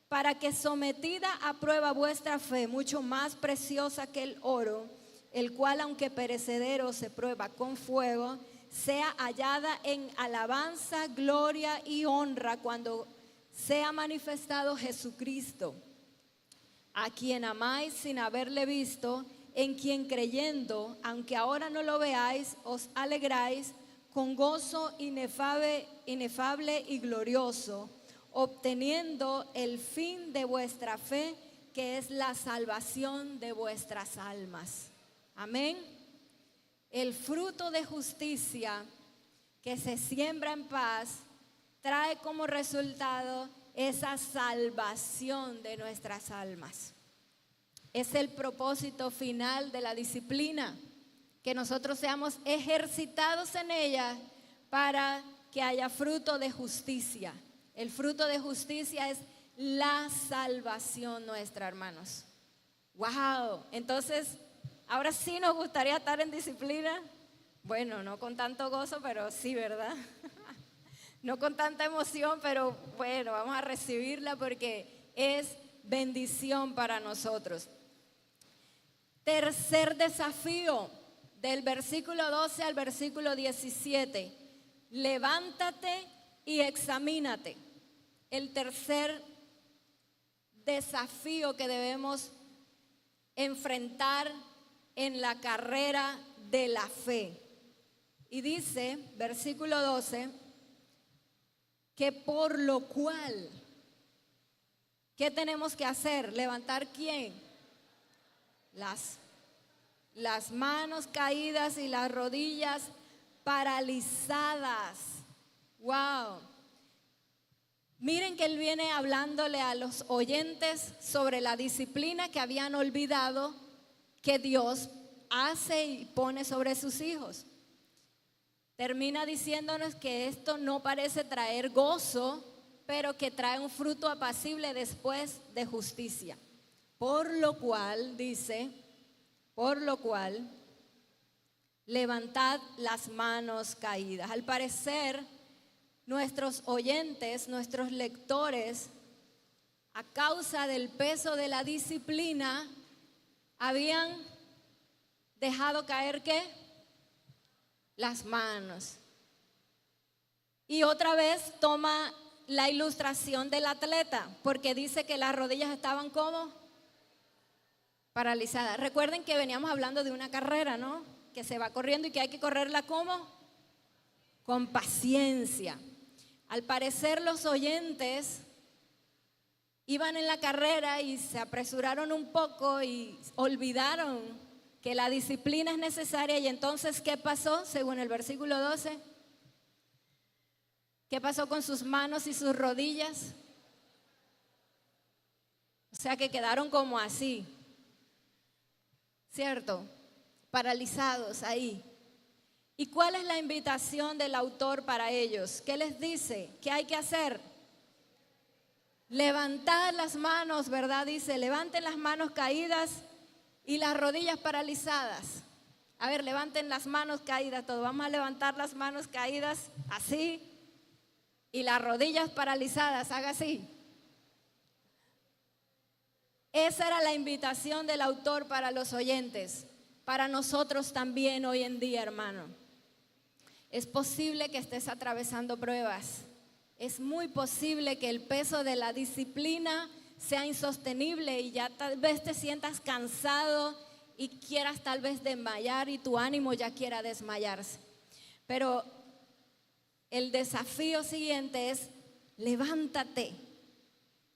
para que sometida a prueba vuestra fe, mucho más preciosa que el oro, el cual aunque perecedero se prueba con fuego, sea hallada en alabanza, gloria y honra cuando sea manifestado Jesucristo, a quien amáis sin haberle visto, en quien creyendo, aunque ahora no lo veáis, os alegráis con gozo inefable y glorioso, obteniendo el fin de vuestra fe, que es la salvación de vuestras almas. Amén. El fruto de justicia que se siembra en paz trae como resultado esa salvación de nuestras almas. Es el propósito final de la disciplina, que nosotros seamos ejercitados en ella para que haya fruto de justicia. El fruto de justicia es la salvación nuestra, hermanos. ¡Wow! Entonces, ahora sí nos gustaría estar en disciplina. Bueno, no con tanto gozo, pero sí, ¿verdad? No con tanta emoción, pero bueno, vamos a recibirla porque es bendición para nosotros. Tercer desafío, del versículo 12 al versículo 17. Levántate y examínate. El tercer desafío que debemos enfrentar en la carrera de la fe. Y dice, versículo 12, que por lo cual, ¿qué tenemos que hacer? ¿Levantar quién? Las manos caídas y las rodillas paralizadas. Wow. Miren que él viene hablándole a los oyentes sobre la disciplina que habían olvidado que Dios hace y pone sobre sus hijos. termina diciéndonos que esto no parece traer gozo, pero que trae un fruto apacible después de justicia. Por lo cual, dice, levantad las manos caídas. Al parecer, nuestros oyentes, nuestros lectores, a causa del peso de la disciplina, habían dejado caer ¿qué? Las manos. Y otra vez toma la ilustración del atleta, porque dice que las rodillas estaban como paralizadas. Recuerden que veníamos hablando de una carrera, ¿no? Que se va corriendo y que hay que correrla como con paciencia. Al parecer los oyentes iban en la carrera y se apresuraron un poco y olvidaron que la disciplina es necesaria. Y entonces, ¿qué pasó? Según el versículo 12, ¿qué pasó con sus manos y sus rodillas? O sea que quedaron como así, ¿cierto? Paralizados ahí. ¿Y cuál es la invitación del autor para ellos? ¿Qué les dice? ¿Qué hay que hacer? Levantar las manos, ¿verdad? Dice, levanten las manos caídas y las rodillas paralizadas. A ver, levanten las manos caídas, todos vamos a levantar las manos caídas así y las rodillas paralizadas, haga así. Esa era la invitación del autor para los oyentes, para nosotros también hoy en día, hermano. Es posible que estés atravesando pruebas. Es muy posible que el peso de la disciplina sea insostenible y ya tal vez te sientas cansado y quieras tal vez desmayar y tu ánimo ya quiera desmayarse. Pero el desafío siguiente es levántate,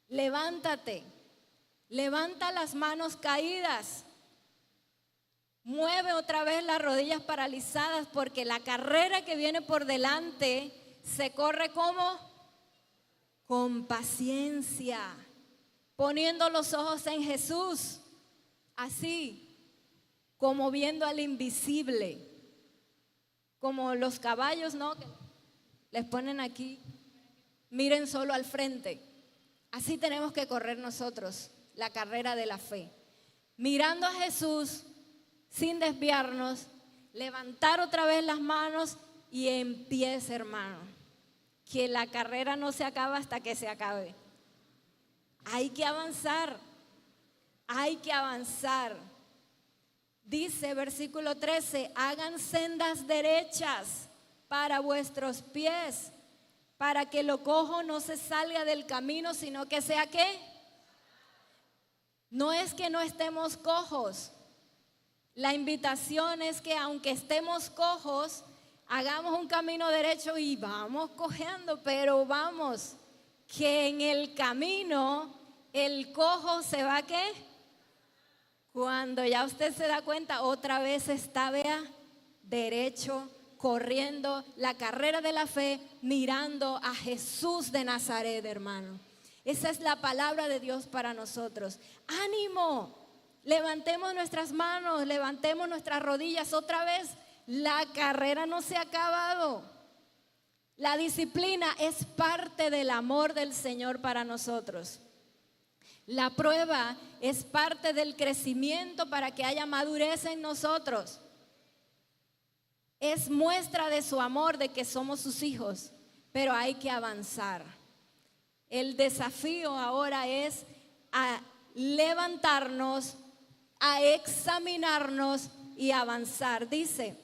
levántate, levanta las manos caídas. Mueve otra vez las rodillas paralizadas porque la carrera que viene por delante se corre como con paciencia, poniendo los ojos en Jesús, así como viendo al invisible, como los caballos, ¿no? Que les ponen aquí, miren solo al frente. Así tenemos que correr nosotros la carrera de la fe, mirando a Jesús, sin desviarnos, levantar otra vez las manos y empieza, hermano, que la carrera no se acaba hasta que se acabe. Hay que avanzar, hay que avanzar. Dice versículo 13, hagan sendas derechas para vuestros pies, para que lo cojo no se salga del camino, sino que sea ¿qué? No es que no estemos cojos. La invitación es que aunque estemos cojos, hagamos un camino derecho y vamos cojeando, pero vamos, que en el camino el cojo se va ¿qué? Cuando ya usted se da cuenta, otra vez está, vea, derecho, corriendo la carrera de la fe, mirando a Jesús de Nazaret, hermano. Esa es la palabra de Dios para nosotros. ¡Ánimo! Levantemos nuestras manos, levantemos nuestras rodillas otra vez. La carrera no se ha acabado. La disciplina es parte del amor del Señor para nosotros. La prueba es parte del crecimiento para que haya madurez en nosotros. Es muestra de su amor, de que somos sus hijos, pero hay que avanzar. El desafío ahora es a levantarnos, a examinarnos y avanzar. Dice,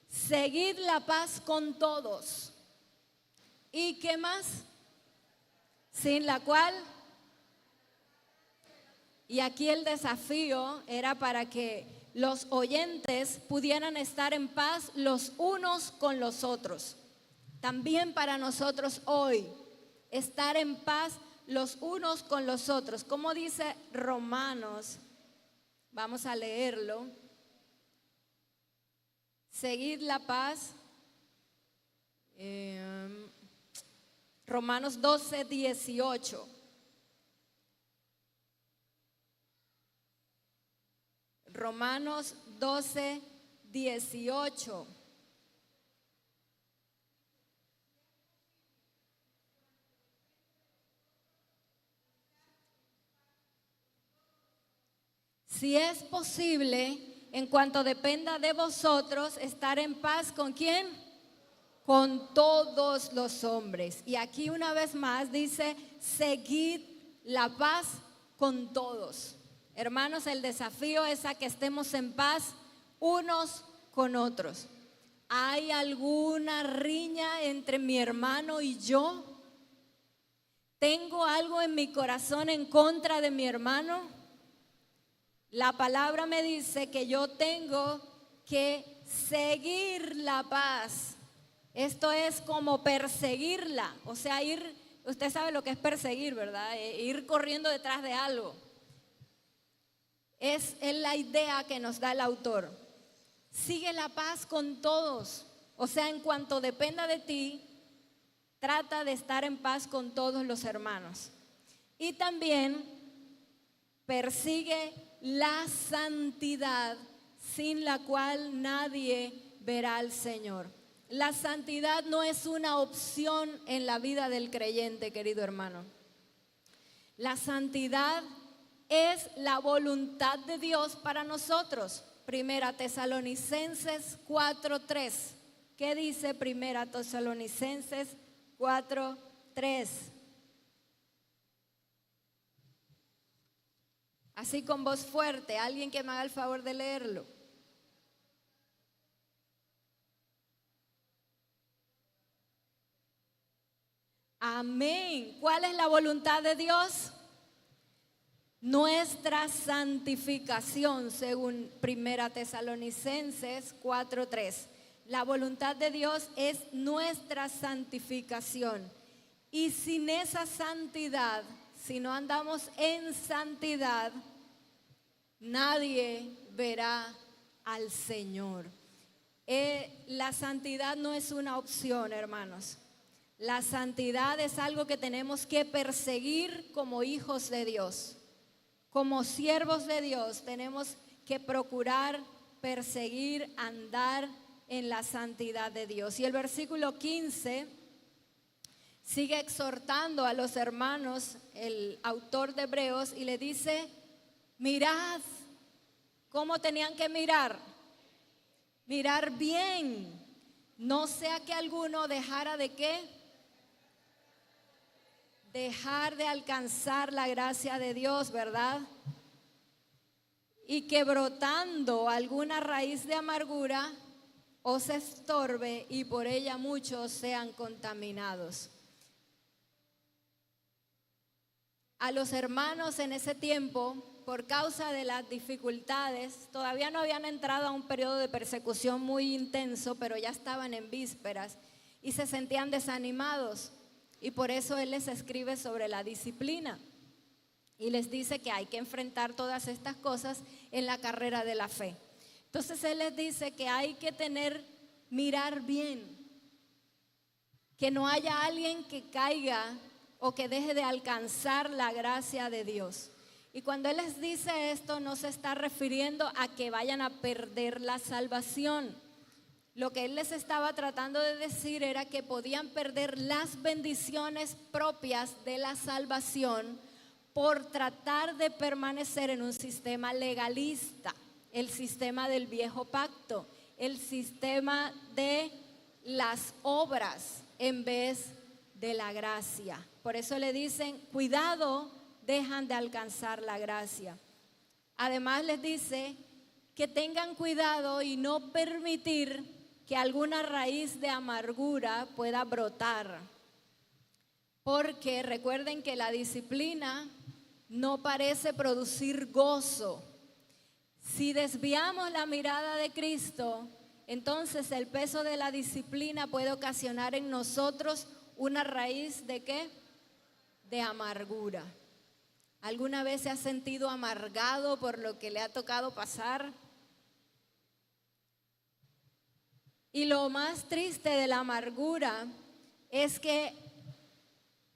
seguid la paz con todos. ¿Y qué más? Sin la cual, y aquí el desafío era para que los oyentes pudieran estar en paz los unos con los otros. También para nosotros hoy, estar en paz los unos con los otros. Como dice Romanos, vamos a leerlo. Seguid la paz. Romanos 12, 18. Romanos 12, 18. si es posible, en cuanto dependa de vosotros, estar en paz ¿con quién? Con todos los hombres. Y aquí una vez más dice, seguid la paz con todos. Hermanos, el desafío es a que estemos en paz unos con otros. ¿Hay alguna riña entre mi hermano y yo? ¿Tengo algo en mi corazón en contra de mi hermano? La palabra me dice que yo tengo que seguir la paz. Esto es como perseguirla, o sea, usted sabe lo que es perseguir, ¿verdad? Ir corriendo detrás de algo. Es la idea que nos da el autor. Sigue la paz con todos, o sea, en cuanto dependa de ti, trata de estar en paz con todos los hermanos. Y también persigue la santidad, sin la cual nadie verá al Señor. La santidad no es una opción en la vida del creyente, querido hermano. La santidad es la voluntad de Dios para nosotros. Primera Tesalonicenses 4:3. ¿Qué dice Primera Tesalonicenses 4:3? Así con voz fuerte, alguien que me haga el favor de leerlo. Amén. ¿Cuál es la voluntad de Dios? Nuestra santificación, según Primera Tesalonicenses 4:3. La voluntad de Dios es nuestra santificación. Y sin esa santidad, si no andamos en santidad, nadie verá al Señor. La santidad no es una opción, hermanos. La santidad es algo que tenemos que perseguir como hijos de Dios. Como siervos de Dios tenemos que procurar, perseguir, andar en la santidad de Dios. Y el versículo 15 sigue exhortando a los hermanos, el autor de Hebreos, y le dice, mirad, ¿cómo tenían que mirar? Mirar bien, no sea que alguno dejara de ¿qué? Dejar de alcanzar la gracia de Dios, ¿verdad? Y que brotando alguna raíz de amargura os estorbe y por ella muchos sean contaminados. A los hermanos en ese tiempo, por causa de las dificultades, todavía no habían entrado a un periodo de persecución muy intenso, pero ya estaban en vísperas y se sentían desanimados. Y por eso Él les escribe sobre la disciplina y les dice que hay que enfrentar todas estas cosas en la carrera de la fe. Entonces Él les dice que hay que mirar bien, que no haya alguien que caiga o que deje de alcanzar la gracia de Dios. Y cuando Él les dice esto, no se está refiriendo a que vayan a perder la salvación. Lo que Él les estaba tratando de decir era que podían perder las bendiciones propias de la salvación por tratar de permanecer en un sistema legalista, el sistema del viejo pacto, el sistema de las obras en vez de la gracia. Por eso le dicen, cuidado, dejan de alcanzar la gracia. Además les dice que tengan cuidado y no permitir que alguna raíz de amargura pueda brotar. Porque recuerden que la disciplina no parece producir gozo. Si desviamos la mirada de Cristo, entonces el peso de la disciplina puede ocasionar en nosotros una raíz de ¿qué? De amargura. ¿Alguna vez se ha sentido amargado por lo que le ha tocado pasar? Y lo más triste de la amargura es que,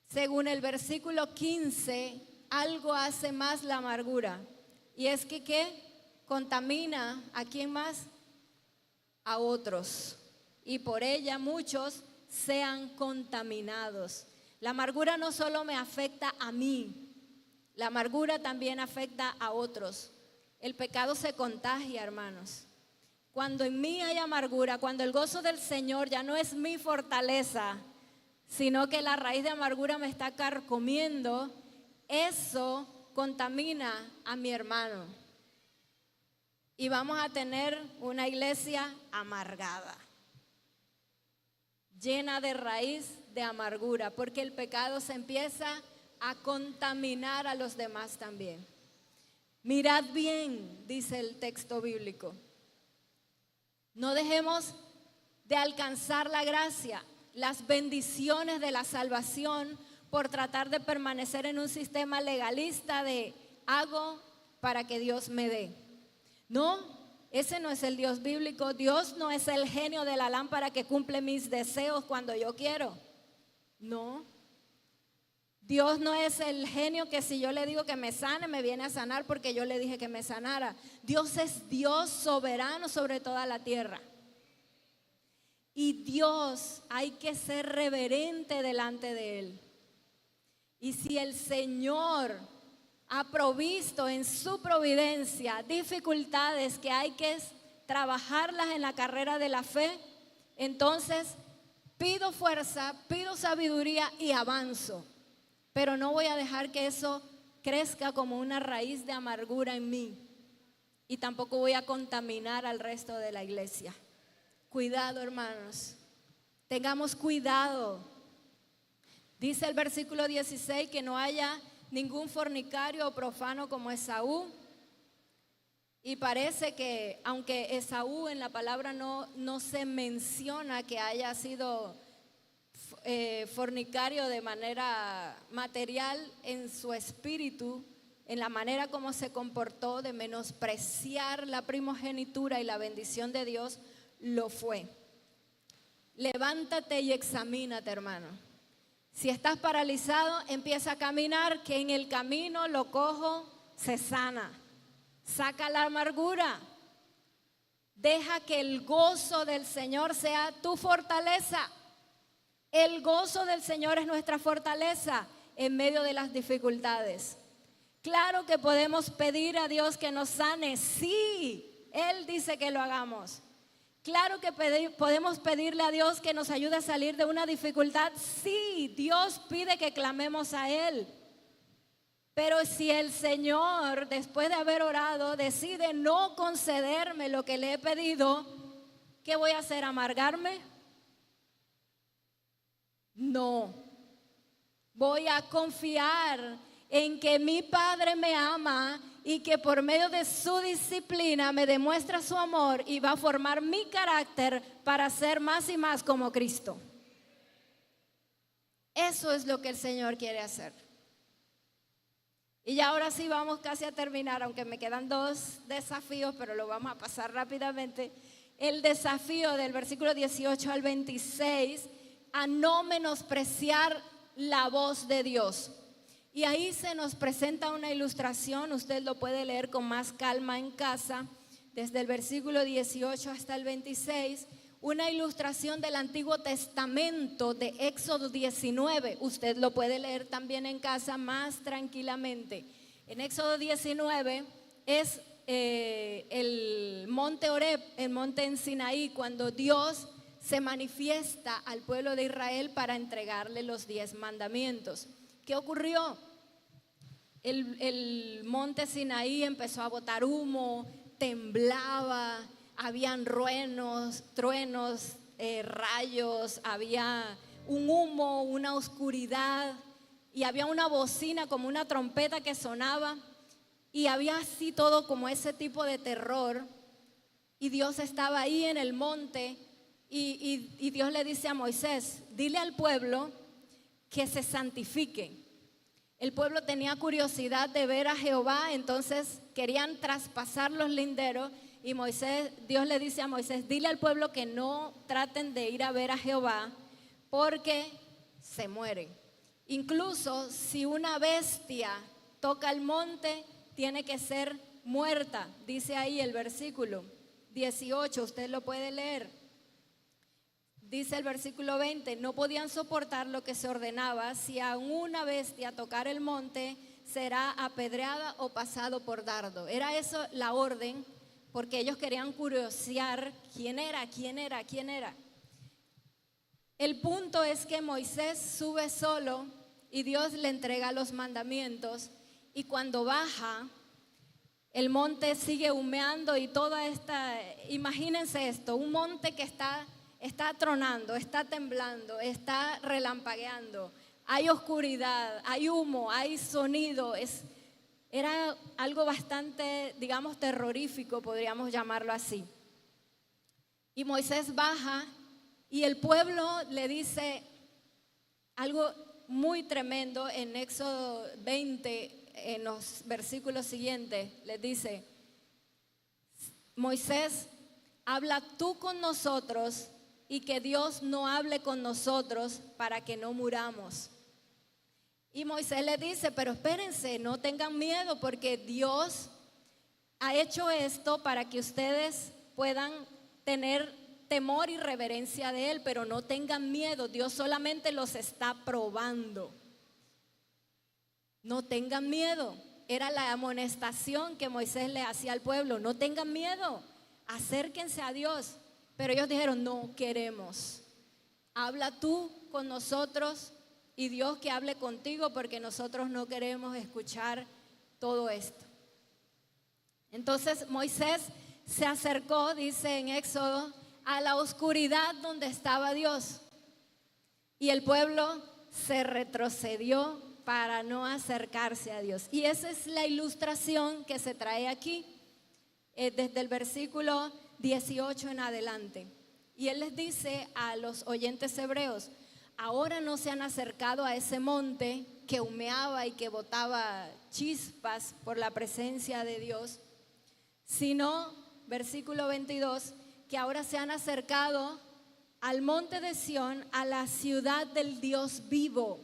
según el versículo 15, algo hace más la amargura. Y es que ¿qué? Contamina ¿a quién más? A otros. Y por ella muchos sean contaminados. La amargura no solo me afecta a mí, la amargura también afecta a otros. el pecado se contagia, hermanos. Cuando en mí hay amargura, cuando el gozo del Señor ya no es mi fortaleza, sino que la raíz de amargura me está carcomiendo, eso contamina a mi hermano. Y vamos a tener una iglesia amargada, llena de raíz de amargura, porque el pecado se empieza a contaminar a los demás también. Mirad bien, dice el texto bíblico. No dejemos de alcanzar la gracia, las bendiciones de la salvación por tratar de permanecer en un sistema legalista de hago para que Dios me dé. No, ese no es el Dios bíblico. Dios no es el genio de la lámpara que cumple mis deseos cuando yo quiero. No. Dios no es el genio que si yo le digo que me sane, me viene a sanar porque yo le dije que me sanara. Dios es Dios soberano sobre toda la tierra. Y Dios hay que ser reverente delante de Él. Y si el Señor ha provisto en su providencia dificultades que hay que trabajarlas en la carrera de la fe, entonces pido fuerza, pido sabiduría y avanzo. Pero no voy a dejar que eso crezca como una raíz de amargura en mí. Y tampoco voy a contaminar al resto de la iglesia. Cuidado, hermanos. Tengamos cuidado. Dice el versículo 16 que no haya ningún fornicario o profano como Esaú. Y parece que, aunque Esaú en la palabra no se menciona que haya sido fornicario de manera material, en su espíritu, en la manera como se comportó de menospreciar la primogenitura y la bendición de Dios, lo fue. Levántate y examínate, hermano. Si estás paralizado, empieza a caminar, que en el camino lo cojo se sana. Saca la amargura. Deja que el gozo del Señor sea tu fortaleza. El gozo del Señor es nuestra fortaleza en medio de las dificultades. Claro que podemos pedir a Dios que nos sane. Sí, Él dice que lo hagamos. Claro que podemos pedirle a Dios que nos ayude a salir de una dificultad. Sí, Dios pide que clamemos a Él. Pero si el Señor, después de haber orado, decide no concederme lo que le he pedido, ¿qué voy a hacer? ¿Amargarme? No. Voy a confiar en que mi Padre me ama y que por medio de su disciplina me demuestra su amor y va a formar mi carácter para ser más y más como Cristo. Eso es lo que el Señor quiere hacer. Y ya ahora sí vamos casi a terminar, aunque me quedan 2 desafíos, pero lo vamos a pasar rápidamente. El desafío del versículo 18 al 26, a no menospreciar la voz de Dios. Y ahí se nos presenta una ilustración, usted lo puede leer con más calma en casa, desde el versículo 18 hasta el 26, una ilustración del Antiguo Testamento de Éxodo 19. Usted lo puede leer también en casa más tranquilamente. En Éxodo 19 es el monte Horeb, el monte en Sinaí, cuando Dios se manifiesta al pueblo de Israel para entregarle los 10 mandamientos. ¿Qué ocurrió? El monte Sinaí empezó a botar humo, temblaba, habían truenos, rayos, había un humo, una oscuridad y había una bocina como una trompeta que sonaba y había así todo como ese tipo de terror. Y Dios estaba ahí en el monte y Dios le dice a Moisés, dile al pueblo que se santifique. El pueblo tenía curiosidad de ver a Jehová, entonces querían traspasar los linderos y Dios le dice a Moisés, dile al pueblo que no traten de ir a ver a Jehová porque se mueren. Incluso si una bestia toca el monte, tiene que ser muerta, dice ahí el versículo 18, usted lo puede leer. Dice el versículo 20, no podían soportar lo que se ordenaba, si a una bestia tocar el monte, será apedreada o pasado por dardo. Era eso la orden, porque ellos querían curiosear quién era. El punto es que Moisés sube solo y Dios le entrega los mandamientos, y cuando baja, el monte sigue humeando y toda esta, imagínense esto, un monte que está tronando, está temblando, está relampagueando, hay oscuridad, hay humo, hay sonido, era algo bastante, digamos, terrorífico, podríamos llamarlo así. Y Moisés baja y el pueblo le dice algo muy tremendo en Éxodo 20, en los versículos siguientes. Les dice: Moisés, habla tú con nosotros y que Dios no hable con nosotros para que no muramos. Y Moisés le dice: pero espérense, no tengan miedo, porque Dios ha hecho esto para que ustedes puedan tener temor y reverencia de Él, pero no tengan miedo, Dios solamente los está probando. No tengan miedo, era la amonestación que Moisés le hacía al pueblo: no tengan miedo, acérquense a Dios. Pero ellos dijeron: no queremos, habla tú con nosotros y Dios que hable contigo, porque nosotros no queremos escuchar todo esto. Entonces Moisés se acercó, dice en Éxodo, a la oscuridad donde estaba Dios, y el pueblo se retrocedió para no acercarse a Dios. Y esa es la ilustración que se trae aquí, desde el versículo 18 en adelante. Y él les dice a los oyentes hebreos: ahora no se han acercado a ese monte que humeaba y que botaba chispas por la presencia de Dios, sino, versículo 22, que ahora se han acercado al monte de Sión, a la ciudad del Dios vivo.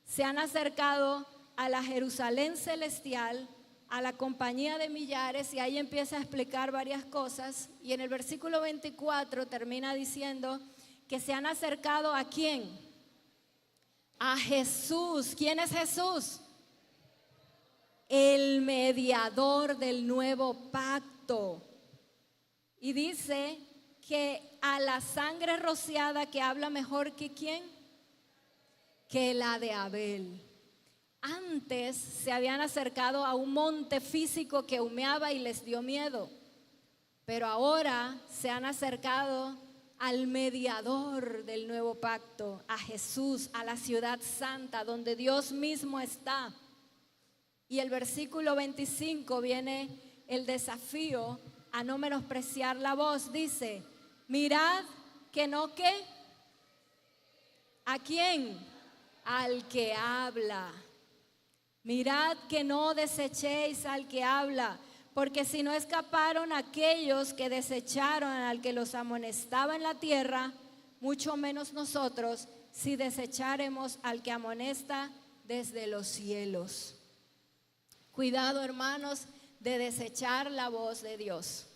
Se han acercado a la Jerusalén celestial, a la compañía de millares, y ahí empieza a explicar varias cosas. Y en el versículo 24 termina diciendo que se han acercado ¿a quién? A Jesús. ¿Quién es Jesús? El mediador del nuevo pacto. Y dice que a la sangre rociada, que habla mejor que ¿quién? Que la de Abel. Antes se habían acercado a un monte físico que humeaba y les dio miedo, pero ahora se han acercado al mediador del nuevo pacto, a Jesús, a la ciudad santa donde Dios mismo está. Y el versículo 25 viene el desafío a no menospreciar la voz. Dice: mirad que no, ¿qué? ¿A quién? Al que habla. Mirad que no desechéis al que habla, porque si no escaparon aquellos que desecharon al que los amonestaba en la tierra, mucho menos nosotros, si desecharemos al que amonesta desde los cielos. Cuidado, hermanos, de desechar la voz de Dios.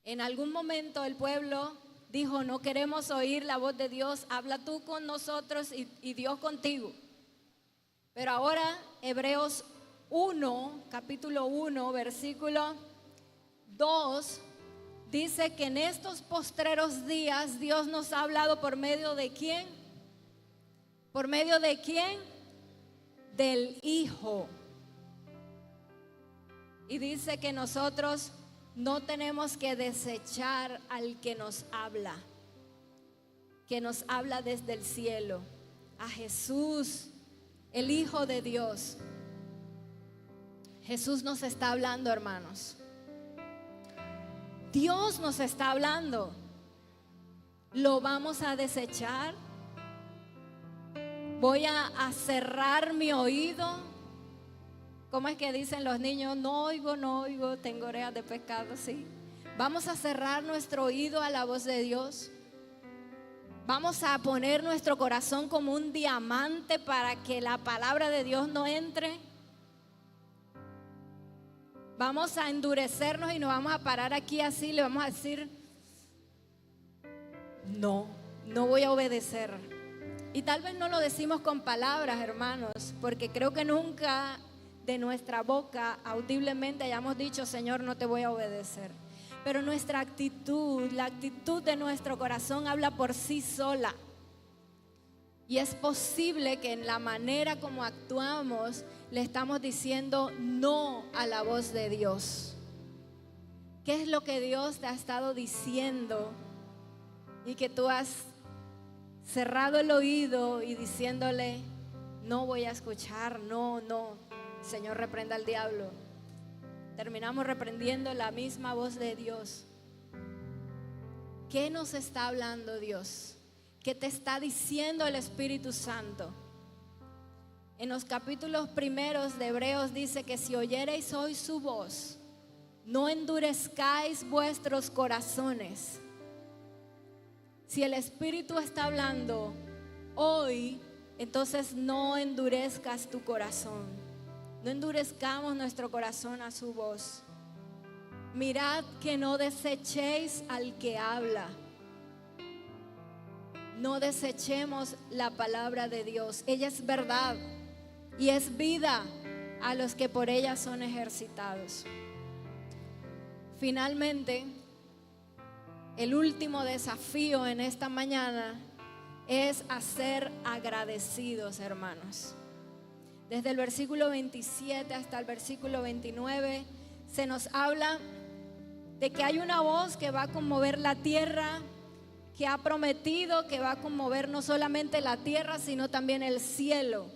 En algún momento el pueblo dijo: no queremos oír la voz de Dios, habla tú con nosotros y Dios contigo. Pero ahora Hebreos 1, capítulo 1, versículo 2, dice que en estos postreros días Dios nos ha hablado por medio de ¿quién? ¿Por medio de quién? Del Hijo. Y dice que nosotros no tenemos que desechar al que nos habla desde el cielo, a Jesús, el Hijo de Dios. Jesús nos está hablando, hermanos. Dios nos está hablando. ¿Lo vamos a desechar? ¿Voy a cerrar mi oído? ¿Cómo es que dicen los niños? No oigo, tengo orejas de pescado, sí. Vamos a cerrar nuestro oído a la voz de Dios. Vamos a poner nuestro corazón como un diamante para que la palabra de Dios no entre. Vamos a endurecernos y nos vamos a parar aquí así, le vamos a decir: no voy a obedecer. Y tal vez no lo decimos con palabras, hermanos, porque creo que nunca de nuestra boca audiblemente hayamos dicho, Señor, no te voy a obedecer. Pero nuestra actitud, la actitud de nuestro corazón habla por sí sola. Y es posible que en la manera como actuamos le estamos diciendo no a la voz de Dios. ¿Qué es lo que Dios te ha estado diciendo y que tú has cerrado el oído y diciéndole, no voy a escuchar, no, Señor, reprenda al diablo? Terminamos reprendiendo la misma voz de Dios. ¿Qué nos está hablando Dios? ¿Qué te está diciendo el Espíritu Santo? En los capítulos primeros de Hebreos dice que si oyereis hoy su voz, no endurezcáis vuestros corazones. Si el Espíritu está hablando hoy, entonces no endurezcas tu corazón. No endurezcamos nuestro corazón a su voz. Mirad que no desechéis al que habla. No desechemos la palabra de Dios. Ella es verdad y es vida a los que por ella son ejercitados. Finalmente, el último desafío en esta mañana es a ser agradecidos, hermanos. Desde el versículo 27 hasta el versículo 29 se nos habla de que hay una voz que va a conmover la tierra, que ha prometido que va a conmover no solamente la tierra, sino también el cielo,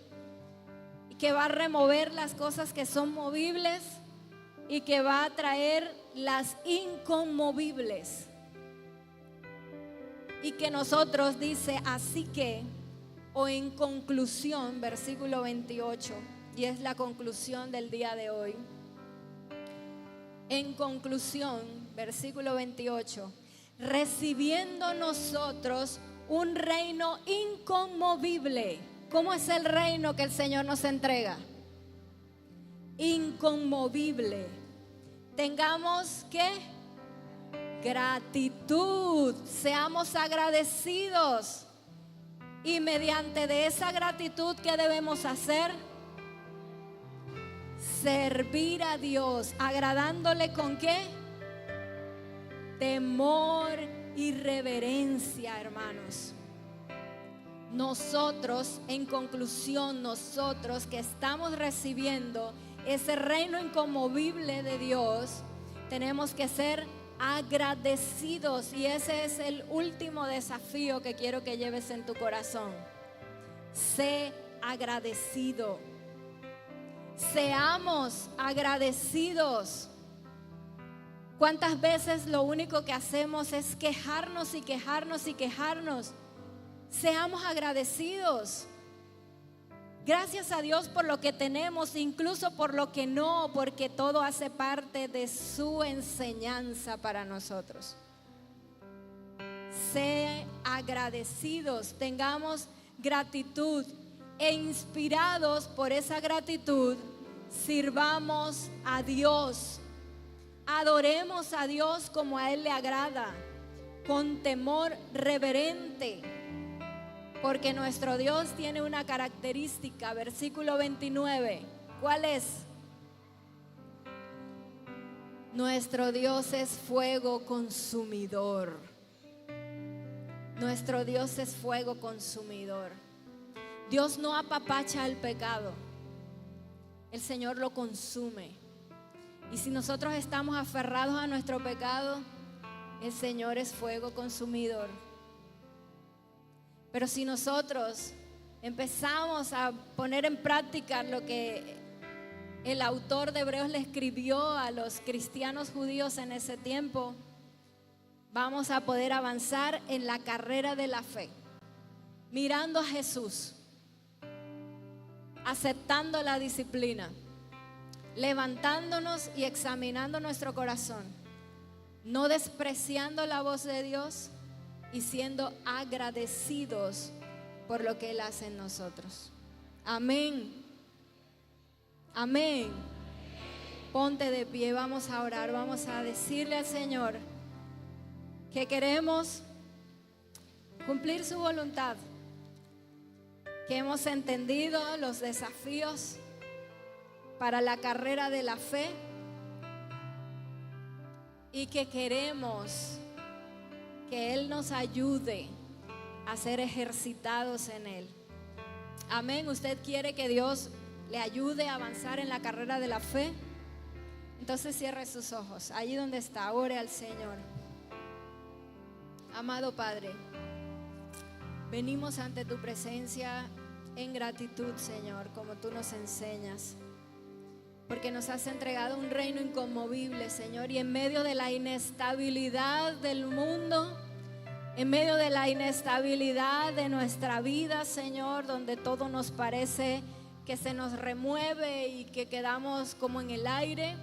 y que va a remover las cosas que son movibles y que va a traer las inconmovibles. Y que nosotros, dice, así que, o en conclusión, versículo 28, y es la conclusión del día de hoy. En conclusión, versículo 28, recibiendo nosotros un reino inconmovible. ¿Cómo es el reino que el Señor nos entrega? Inconmovible. Tengamos ¿qué? Gratitud. Seamos agradecidos. Y mediante de esa gratitud, ¿qué debemos hacer? Servir a Dios, agradándole ¿con qué? Temor y reverencia, hermanos. Nosotros, en conclusión, nosotros que estamos recibiendo ese reino inconmovible de Dios, tenemos que ser agradecidos. Y ese es el último desafío que quiero que lleves en tu corazón. Sé agradecido. Seamos agradecidos. ¿Cuántas veces lo único que hacemos es quejarnos y quejarnos y quejarnos? Seamos agradecidos. Gracias a Dios por lo que tenemos, incluso por lo que no, porque todo hace parte de su enseñanza para nosotros. Sé agradecidos, tengamos gratitud e inspirados por esa gratitud, sirvamos a Dios. Adoremos a Dios como a Él le agrada, con temor reverente, porque nuestro Dios tiene una característica, versículo 29, ¿cuál es? Nuestro Dios es fuego consumidor. Nuestro Dios es fuego consumidor. Dios no apapacha el pecado, el Señor lo consume. Y si nosotros estamos aferrados a nuestro pecado, el Señor es fuego consumidor. Pero si nosotros empezamos a poner en práctica lo que el autor de Hebreos le escribió a los cristianos judíos en ese tiempo, vamos a poder avanzar en la carrera de la fe, mirando a Jesús, aceptando la disciplina, levantándonos y examinando nuestro corazón, no despreciando la voz de Dios y siendo agradecidos por lo que Él hace en nosotros. Amén. Amén. Ponte de pie, vamos a orar, vamos a decirle al Señor que queremos cumplir su voluntad. que hemos entendido los desafíos para la carrera de la fe y que queremos que Él nos ayude a ser ejercitados en Él. Amén. ¿Usted quiere que Dios le ayude a avanzar en la carrera de la fe? Entonces cierre sus ojos, allí donde está, ore al Señor. Amado Padre, venimos ante tu presencia en gratitud, Señor, como tú nos enseñas, porque nos has entregado un reino inconmovible, Señor, y en medio de la inestabilidad del mundo, en medio de la inestabilidad de nuestra vida, Señor, donde todo nos parece que se nos remueve y que quedamos como en el aire,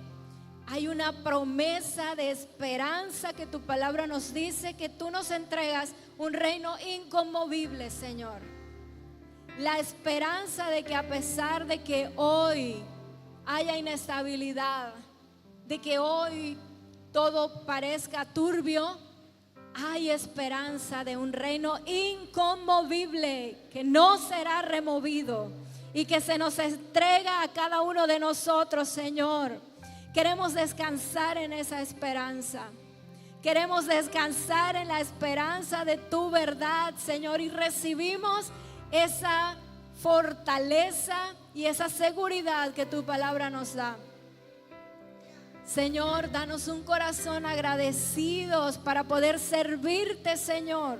hay una promesa de esperanza que tu palabra nos dice, que tú nos entregas un reino inconmovible, Señor. La esperanza de que a pesar de que hoy haya inestabilidad, de que hoy todo parezca turbio, hay esperanza de un reino inconmovible que no será removido y que se nos entrega a cada uno de nosotros, Señor. Queremos descansar en esa esperanza. Queremos descansar en la esperanza de tu verdad, Señor, y recibimos esa fortaleza y esa seguridad que tu palabra nos da. Señor, danos un corazón agradecidos para poder servirte, Señor,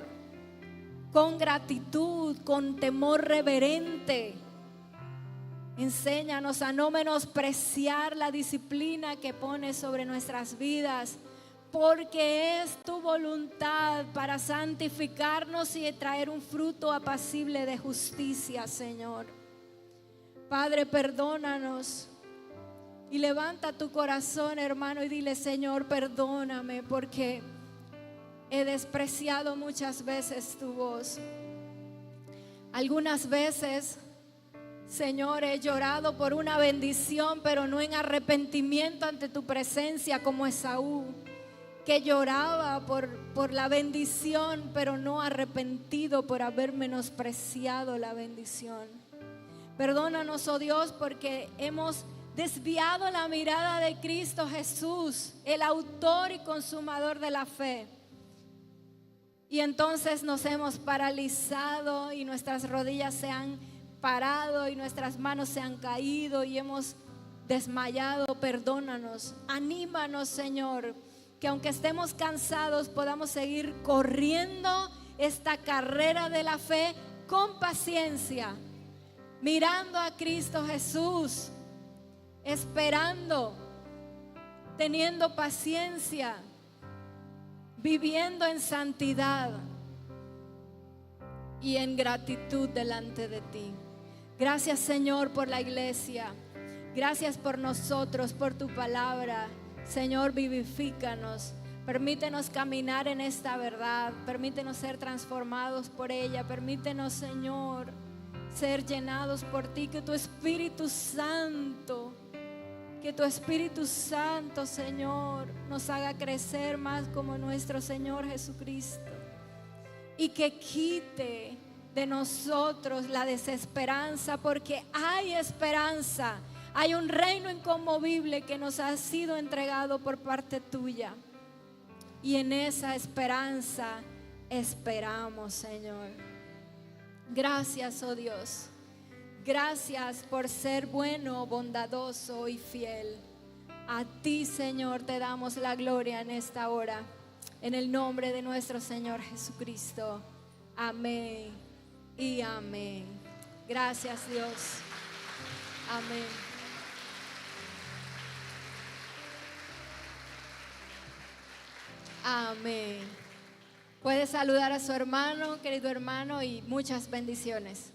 con gratitud, con temor reverente. Enséñanos a no menospreciar la disciplina que pones sobre nuestras vidas, porque es tu voluntad para santificarnos y traer un fruto apacible de justicia, Señor. Padre, perdónanos y levanta tu corazón, hermano, y dile: Señor, perdóname porque he despreciado muchas veces tu voz. Algunas veces, Señor, he llorado por una bendición, pero no en arrepentimiento ante tu presencia, como Esaú, que lloraba por la bendición, pero no arrepentido por haber menospreciado la bendición. Perdónanos, oh Dios, porque hemos desviado la mirada de Cristo Jesús, el autor y consumador de la fe. Y entonces nos hemos paralizado y nuestras rodillas se han parado y nuestras manos se han caído y hemos desmayado. Perdónanos, anímanos, Señor, que aunque estemos cansados podamos seguir corriendo esta carrera de la fe con paciencia, mirando a Cristo Jesús, esperando, teniendo paciencia, viviendo en santidad y en gratitud delante de ti. Gracias, Señor, por la iglesia. Gracias por nosotros, por tu palabra. Señor, vivifícanos. Permítenos caminar en esta verdad. Permítenos ser transformados por ella. Permítenos, Señor, ser llenados por ti. Que tu Espíritu Santo, Señor, nos haga crecer más como nuestro Señor Jesucristo. Y que quite de nosotros la desesperanza, porque hay esperanza. Hay un reino inconmovible que nos ha sido entregado por parte tuya. Y en esa esperanza esperamos, Señor. Gracias, oh Dios. Gracias por ser bueno, bondadoso y fiel. A ti, Señor, te damos la gloria en esta hora. En el nombre de nuestro Señor Jesucristo. Amén y amén. Gracias, Dios. Amén. Amén. Puede saludar a su hermano, querido hermano, y muchas bendiciones.